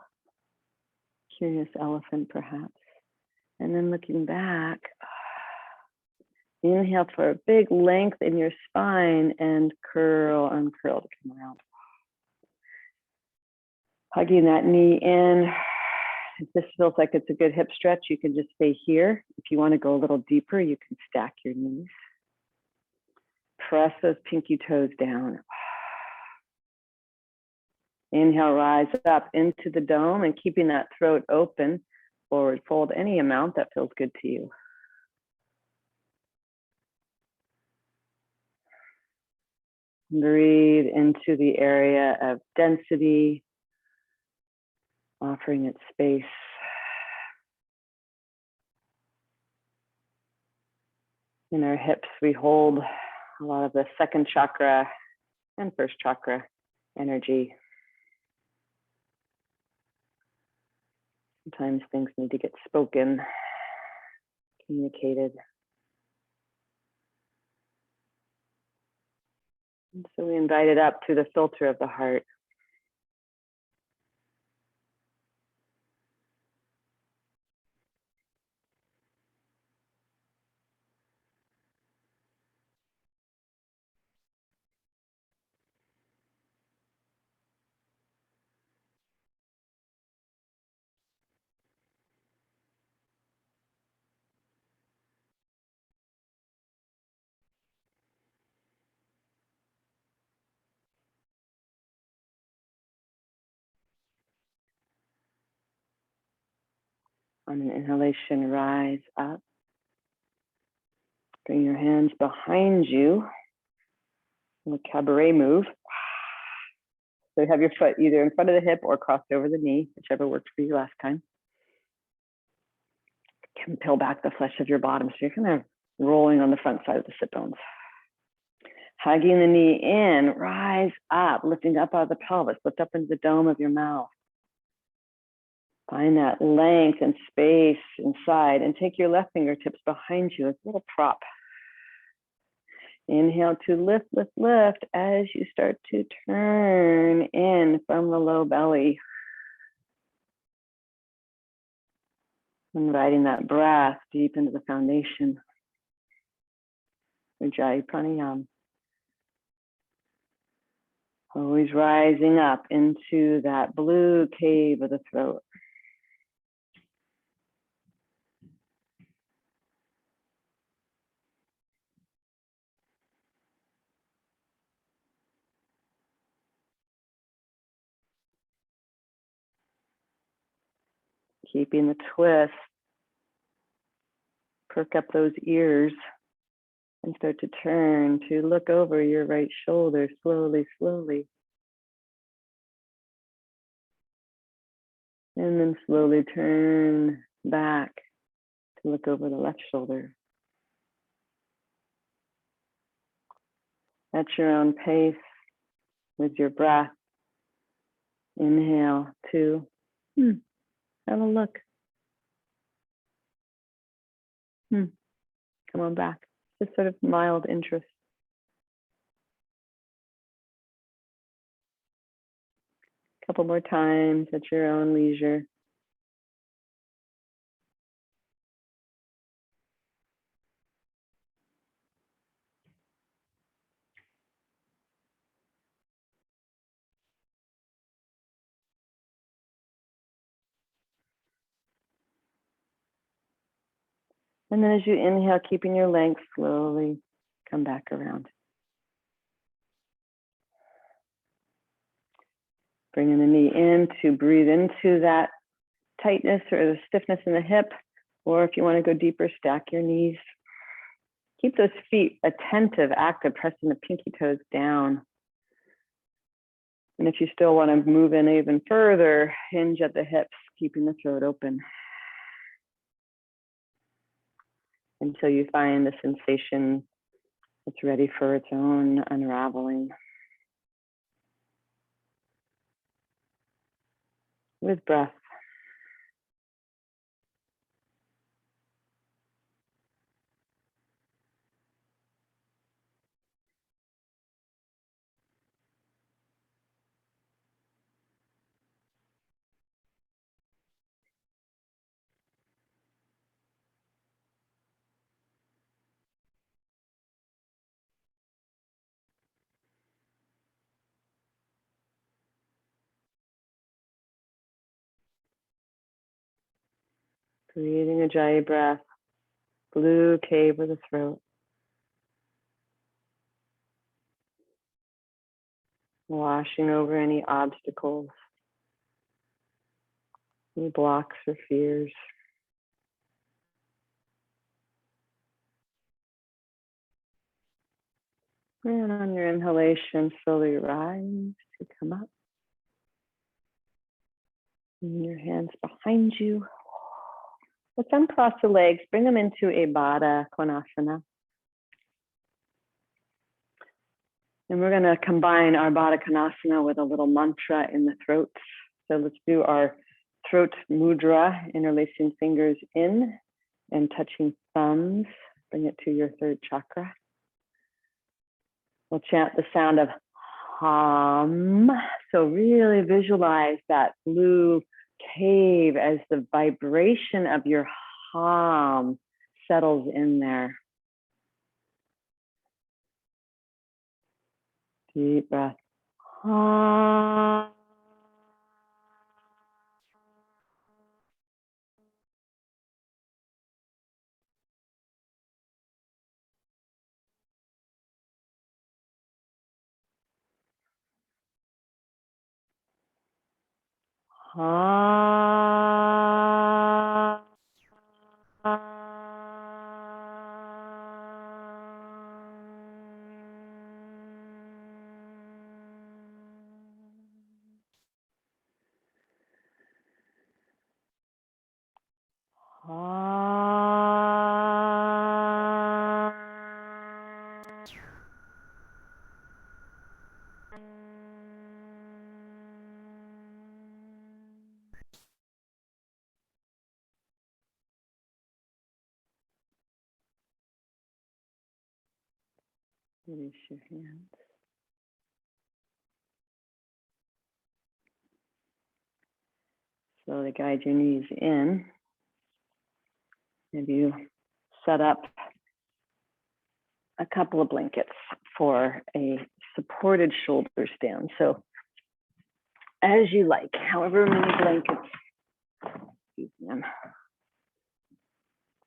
curious elephant perhaps. And then looking back, inhale for a big length in your spine and curl, uncurl to come around. Hugging that knee in. If this feels like it's a good hip stretch, you can just stay here. If you want to go a little deeper, you can stack your knees. Press those pinky toes down. Inhale, rise up into the dome and keeping that throat open. Forward fold any amount that feels good to you. Breathe into the area of density, offering it space. In our hips, we hold a lot of the second chakra and first chakra energy. Sometimes things need to get spoken, communicated. And so we invite it up through the filter of the heart. On an inhalation, rise up. Bring your hands behind you. In a cabaret move. So you have your foot either in front of the hip or crossed over the knee, whichever worked for you last time. You can peel back the flesh of your bottom, so you're kind of rolling on the front side of the sit bones. Hugging the knee in, rise up, lifting up out of the pelvis, lift up into the dome of your mouth. Find that length and space inside and take your left fingertips behind you as a little prop. Inhale to lift, lift, lift as you start to turn in from the low belly. Inviting that breath deep into the foundation. Ujjayi pranayama. Always rising up into that blue cave of the throat. Keeping the twist. Perk up those ears and start to turn to look over your right shoulder slowly, slowly. And then slowly turn back to look over the left shoulder. At your own pace with your breath. Inhale, 2. Have a look. Come on back. Just sort of mild interest. A couple more times at your own leisure. And then as you inhale, keeping your length, slowly come back around. Bringing the knee in to breathe into that tightness or the stiffness in the hip, or if you want to go deeper, stack your knees. Keep those feet attentive, active, pressing the pinky toes down. And if you still want to move in even further, hinge at the hips, keeping the throat open until you find the sensation that's ready for its own unraveling. With breath. Creating a Ujjayi breath, blue cave with the throat. Washing over any obstacles, any blocks or fears. And on your inhalation, slowly rise to come up. And your hands behind you. Let's uncross the legs, bring them into a Baddha Konasana. And we're going to combine our Baddha Konasana with a little mantra in the throat. So let's do our throat mudra, interlacing fingers in and touching thumbs. Bring it to your third chakra. We'll chant the sound of hum. So really visualize that blue cave as the vibration of your hum settles in there. Deep breath. Hum. Release your hands. Slowly guide your knees in. Maybe you set up a couple of blankets for a supported shoulder stand. So as you like, however many blankets, excuse me, I'm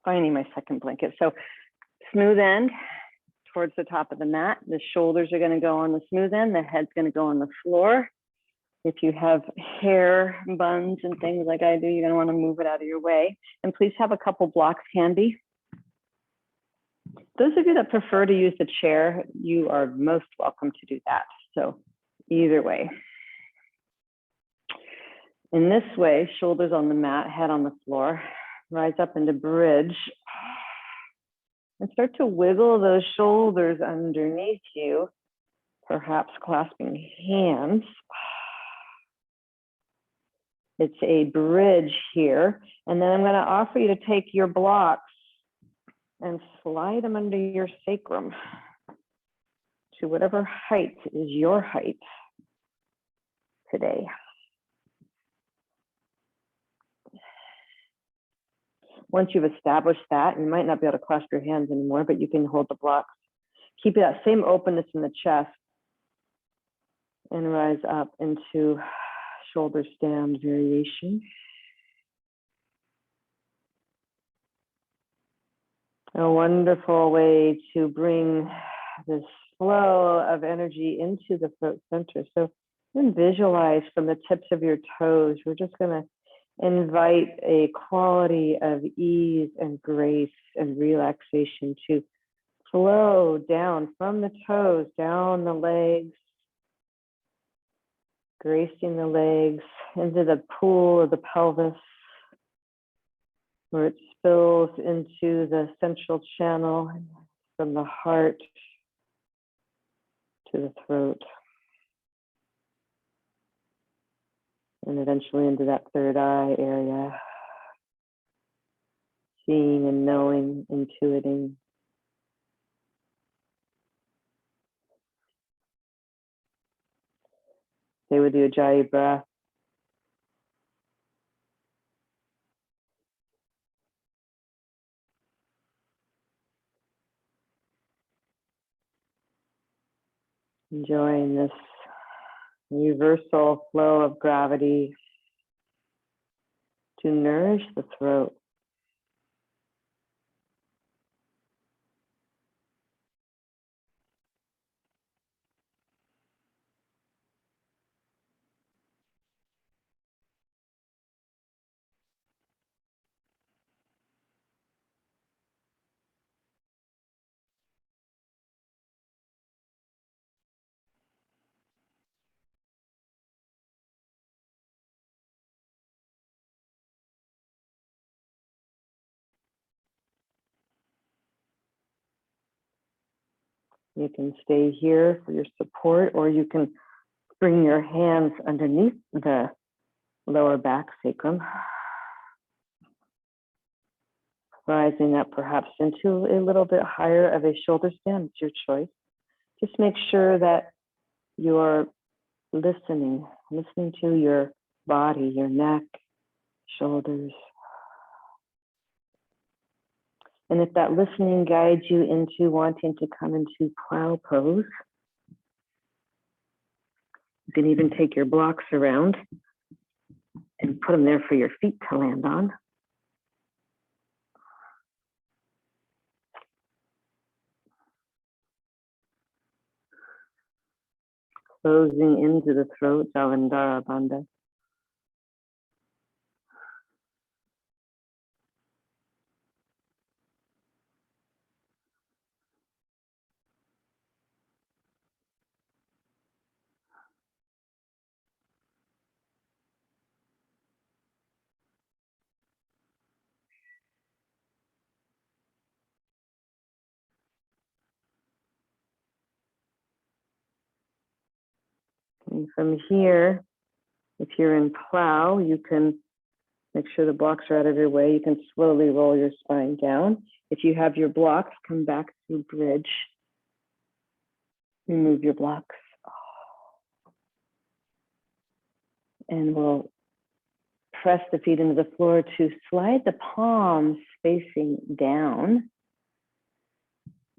finding my second blanket. So smooth end towards the top of the mat. The shoulders are going to go on the smooth end. The head's going to go on the floor. If you have hair buns and things like I do, you're going to want to move it out of your way. And please have a couple blocks handy. Those of you that prefer to use the chair, you are most welcome to do that. So either way. In this way, shoulders on the mat, head on the floor, rise up into bridge. And start to wiggle those shoulders underneath you, perhaps clasping hands. It's a bridge here. And then I'm going to offer you to take your blocks and slide them under your sacrum to whatever height is your height today. Once you've established that, you might not be able to clasp your hands anymore, but you can hold the blocks. Keep that same openness in the chest and rise up into shoulder stand variation. A wonderful way to bring this flow of energy into the throat center. So then visualize from the tips of your toes. We're just going to invite a quality of ease and grace and relaxation to flow down from the toes, down the legs, gracing the legs into the pool of the pelvis, where it spills into the central channel from the heart to the throat, and eventually into that third eye area, seeing and knowing, intuiting. Stay with the Ujjayi breath. Enjoying this universal flow of gravity to nourish the throat. You can stay here for your support, or you can bring your hands underneath the lower back sacrum, rising up perhaps into a little bit higher of a shoulder stand. It's your choice. Just make sure that you're listening to your body, your neck, shoulders. And if that listening guides you into wanting to come into plow pose, you can even take your blocks around and put them there for your feet to land on. Closing into the throat, Javandhara Bandha. And from here, if you're in plow, you can make sure the blocks are out of your way. You can slowly roll your spine down. If you have your blocks, come back to bridge. Remove your blocks. And we'll press the feet into the floor to slide the palms facing down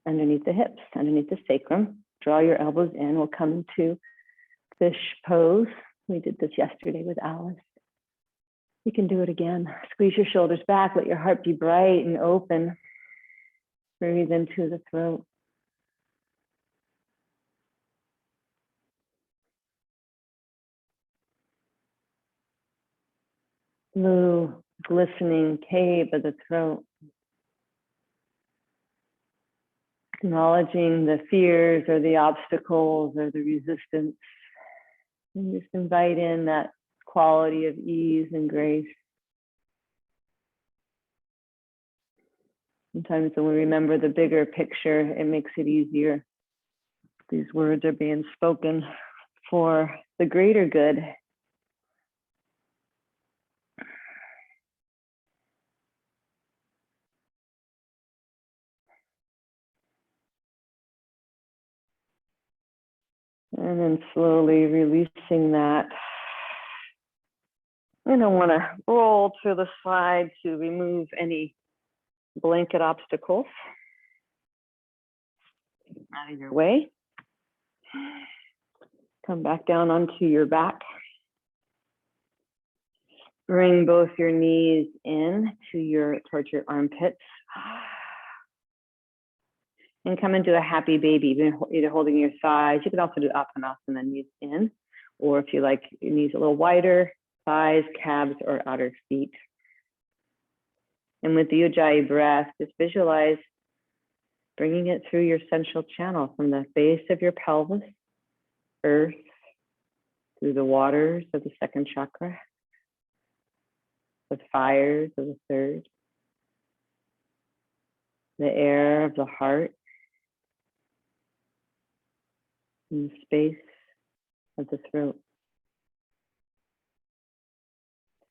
underneath the hips, underneath the sacrum. Draw your elbows in. We'll come to fish pose. We did this yesterday with Alice. You can do it again. Squeeze your shoulders back. Let your heart be bright and open. Breathe into the throat. Blue, glistening cave of the throat. Acknowledging the fears or the obstacles or the resistance. And just invite in that quality of ease and grace. Sometimes when we remember the bigger picture, it makes it easier. These words are being spoken for the greater good. And then slowly releasing that. I don't want to roll to the side to remove any blanket obstacles out of your way. Come back down onto your back. Bring both your knees in towards your armpits. And come into a happy baby, either holding your thighs. You can also do asana and then knees in. Or if you like your knees a little wider, thighs, calves, or outer feet. And with the Ujjayi breath, just visualize bringing it through your central channel from the base of your pelvis, earth, through the waters of the second chakra, the fires of the third, the air of the heart, and the space of the throat.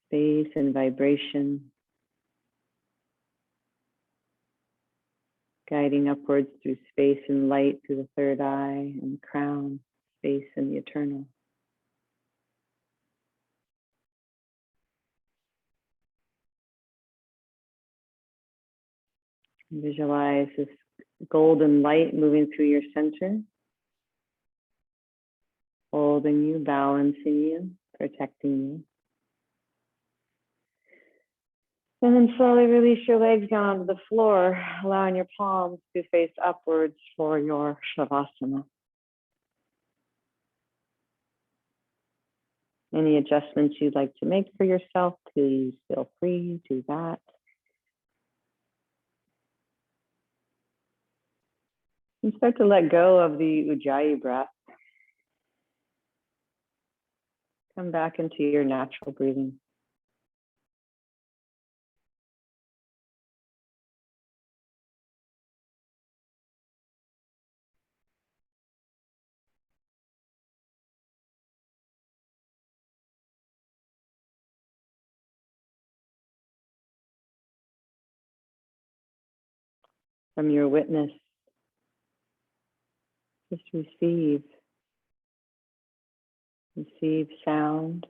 Space and vibration, guiding upwards through space and light through the third eye and the crown, space and the eternal. Visualize this golden light moving through your center, holding you, balancing you, protecting you. And then slowly release your legs down to the floor, allowing your palms to face upwards for your Shavasana. Any adjustments you'd like to make for yourself, please feel free to do that. And start to let go of the Ujjayi breath. Come back into your natural breathing. From your witness, just receive sound.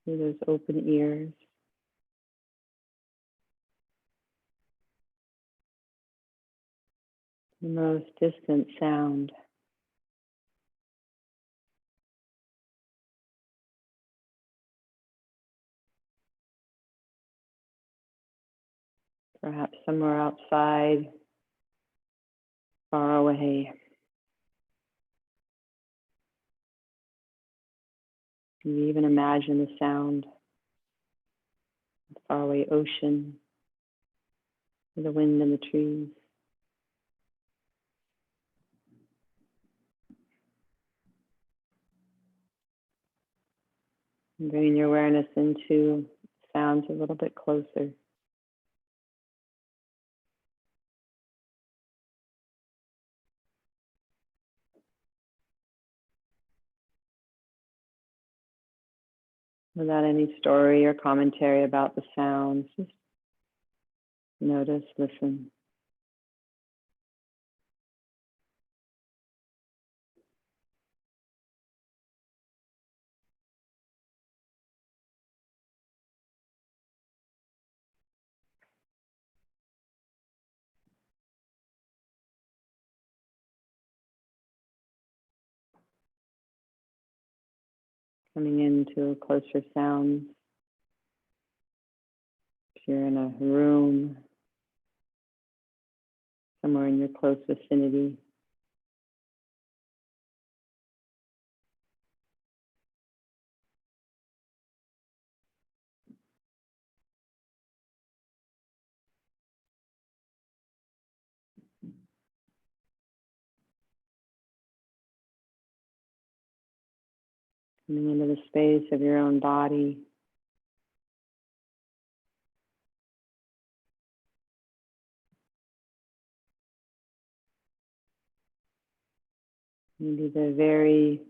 Through those open ears. The most distant sound. Perhaps somewhere outside, far away. You even imagine the sound of the faraway ocean, the wind and the trees. And bring your awareness into sounds a little bit closer. Without any story or commentary about the sounds, just notice, listen. Coming into closer sounds. If you're in a room, somewhere in your close vicinity. Coming into the space of your own body. Maybe the very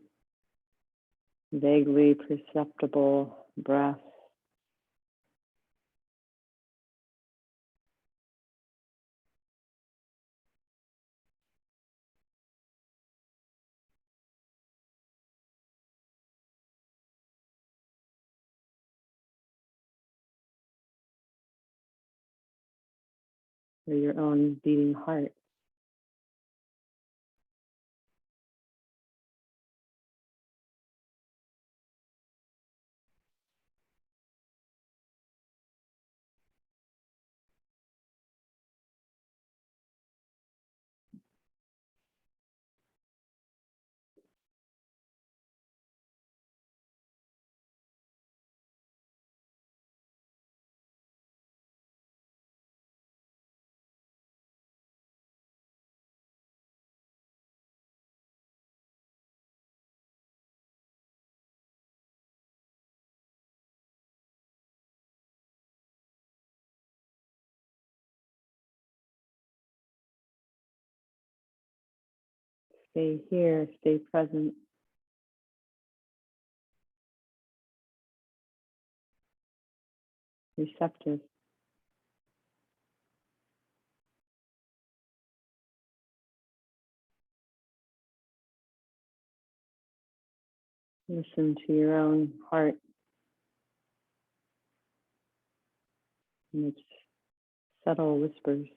vaguely perceptible breath. Or your own beating heart. Stay here, stay present. Receptive. Listen to your own heart and its subtle whispers.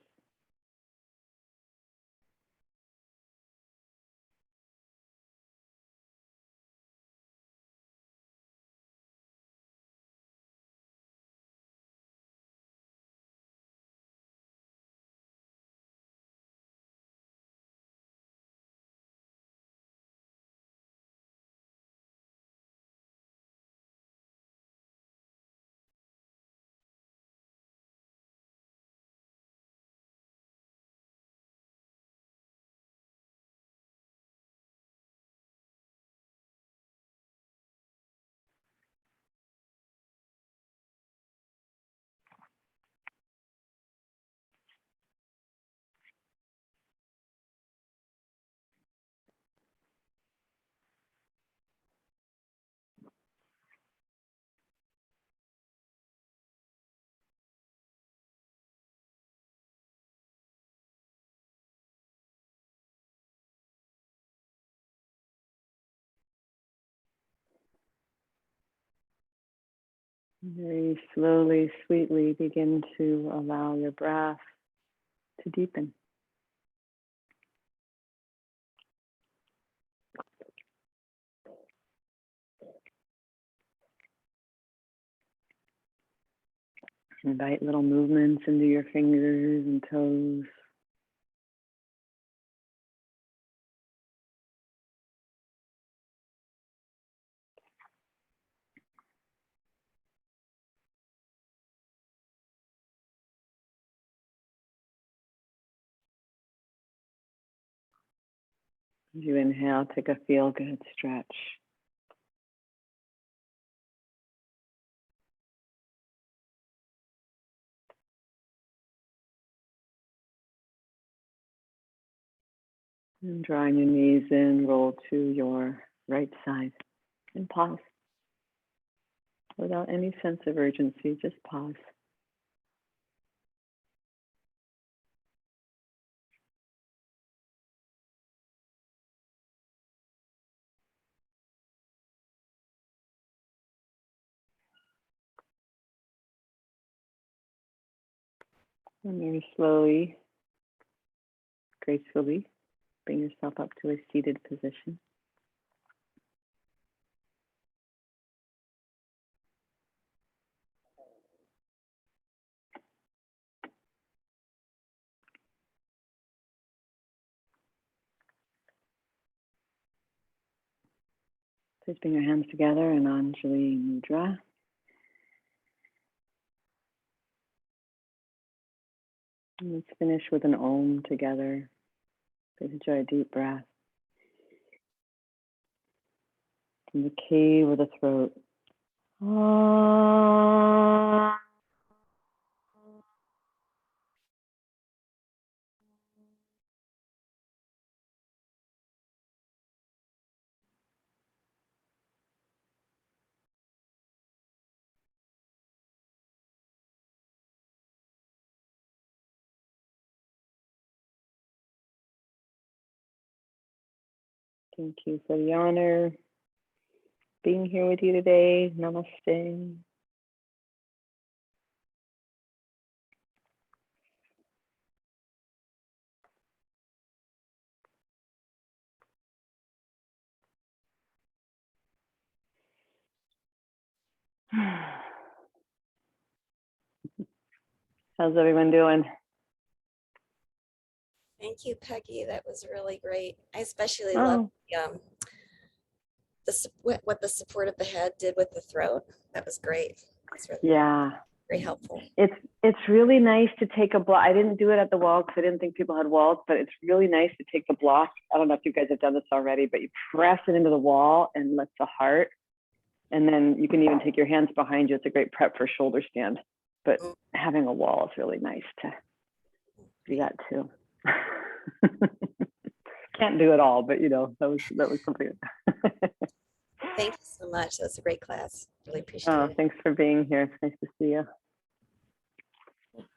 Very slowly, sweetly begin to allow your breath to deepen. Invite little movements into your fingers and toes. As you inhale, take a feel-good stretch. And drawing your knees in, roll to your right side and pause. Without any sense of urgency, just pause. And very slowly, gracefully, bring yourself up to a seated position. Please bring your hands together in Anjali Mudra. And let's finish with an Om together. Please enjoy a deep breath. From the cave of the throat. Thank you for the honor being here with you today. Namaste. How's everyone doing? Thank you, Peggy. That was really great. I especially love what the support of the head did with the throat. That was great. That's really very helpful. It's really nice to take a block. I didn't do it at the wall because I didn't think people had walls, but it's really nice to take the block. I don't know if you guys have done this already, but you press it into the wall and lift the heart. And then you can even take your hands behind you. It's a great prep for shoulder stand. But having a wall is really nice to do that too. can't do it all, but you know, that was something. Thank you so much. That was a great class. Really appreciate Oh, it. thanks for being here. It's nice to see you.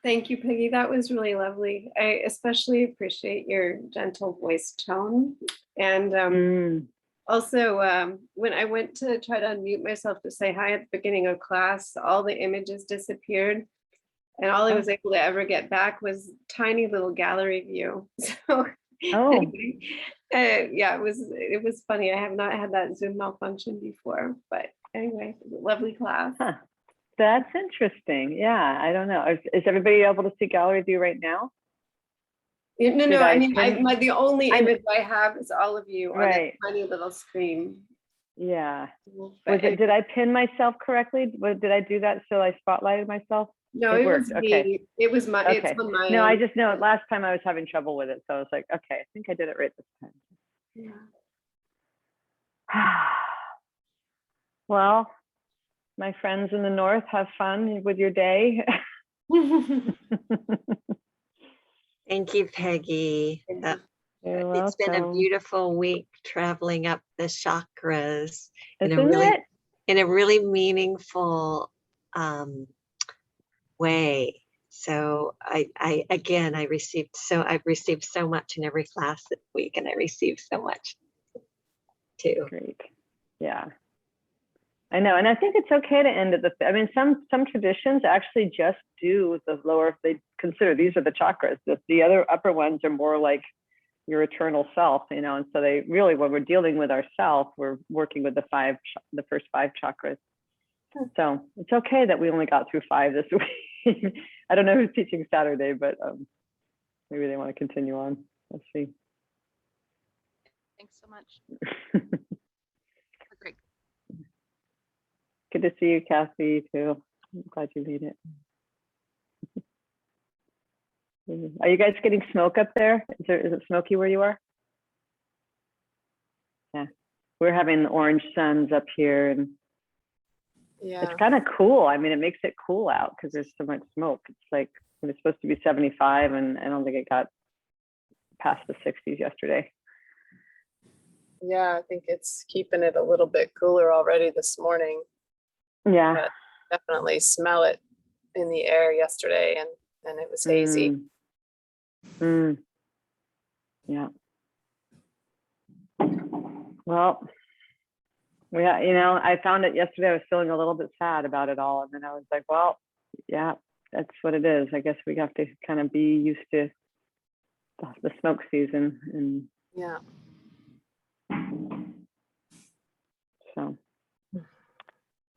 Thank you, Peggy. That was really lovely. I especially appreciate your gentle voice tone. And also, when I went to try to unmute myself to say hi at the beginning of class, all the images disappeared. And all I was able to ever get back was tiny little gallery view. So anyway, yeah, it was funny. I have not had that Zoom malfunction before, but anyway, lovely class. Huh. That's interesting. Yeah, I don't know. Is everybody able to see gallery view right now? No. I mean, the only image I have is all of you on right. that tiny little screen. Yeah. But did I pin myself correctly? Did I do that so I spotlighted myself? No, it was me. It was my. Okay. It's on my no, end. I just know last time I was having trouble with it, so I was like, okay, I think I did it right this time. Yeah. Well, my friends in the north, have fun with your day. Thank you, Peggy. It's been a beautiful week traveling up the chakras in a really meaningful way. So I've received so much in every class this week, and I received so much too. Great. Yeah. I know, and I think it's okay to end at I mean, some traditions actually just do the lower. They consider these are the chakras. The other upper ones are more like your eternal self, you know. And so they really, when we're dealing with ourself, we're working with the first 5 chakras. So it's okay that we only got through 5 this week. I don't know who's teaching Saturday, but maybe they want to continue on. Let's see. Thanks so much. Great. Good to see you, Kathy, too. I'm glad you made it. Are you guys getting smoke up there? Is it smoky where you are? Yeah, we're having orange suns up here, and Yeah, it's kind of cool. I mean, it makes it cool out because there's so much smoke. It's like it was supposed to be 75, and I don't think it got past the 60s yesterday. Yeah, I think it's keeping it a little bit cooler already this morning. Yeah, But definitely smell it in the air yesterday, and it was hazy. Yeah. Well, you know, I found it yesterday. I was feeling a little bit sad about it all, and then I was like, well, yeah, that's what it is. I guess we have to kind of be used to the smoke season, and Yeah. so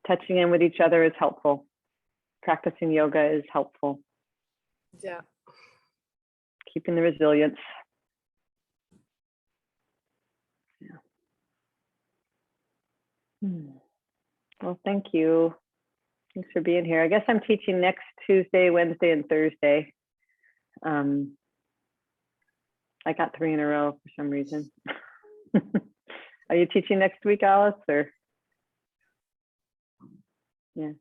touching in with each other is helpful. Practicing yoga is helpful. Yeah. Keeping the resilience. Yeah. Well, thank you. Thanks for being here. I guess I'm teaching next Tuesday, Wednesday, and Thursday. I got 3 in a row for some reason. Are you teaching next week, Alice, or? Yeah.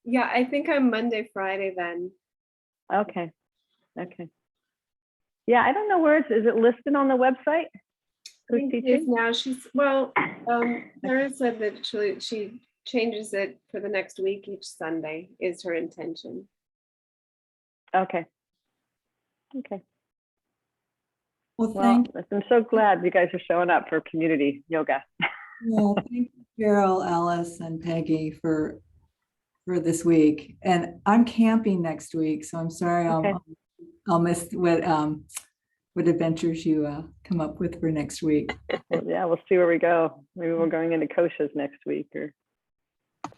Yeah, I think I'm Monday, Friday then. Okay. Yeah, I don't know where is it listed on the website? Who's teaching? Now Sarah said that she changes it for the next week each Sunday is her intention. Okay. Well, thank you. I'm so glad you guys are showing up for community yoga. Yeah, thank you, Carol, Alice, and Peggy for this week. And I'm camping next week, so I'm sorry I'll miss what adventures you come up with for next week. Well, yeah, we'll see where we go. Maybe we're going into koshas next week or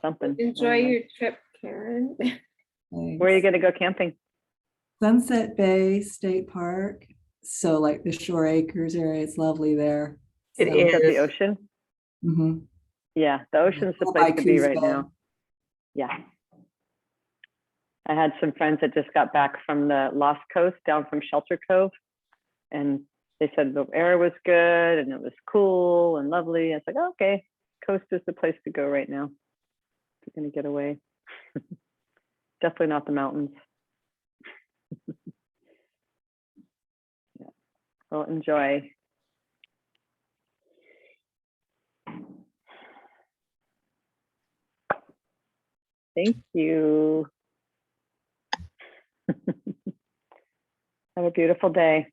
something. Enjoy your trip, Karen. Thanks. Where are you going to go camping? Sunset Bay State Park. So like the Shore Acres area, it's lovely there. It So, is. Is that the ocean? Mm-hmm. Yeah, the ocean's the place to be right now. Yeah. I had some friends that just got back from the Lost Coast down from Shelter Cove, and they said the air was good and it was cool and lovely. I was like, oh, okay, coast is the place to go right now. We're going to get away. Definitely not the mountains. Yeah. Well, enjoy. Thank you. Have a beautiful day.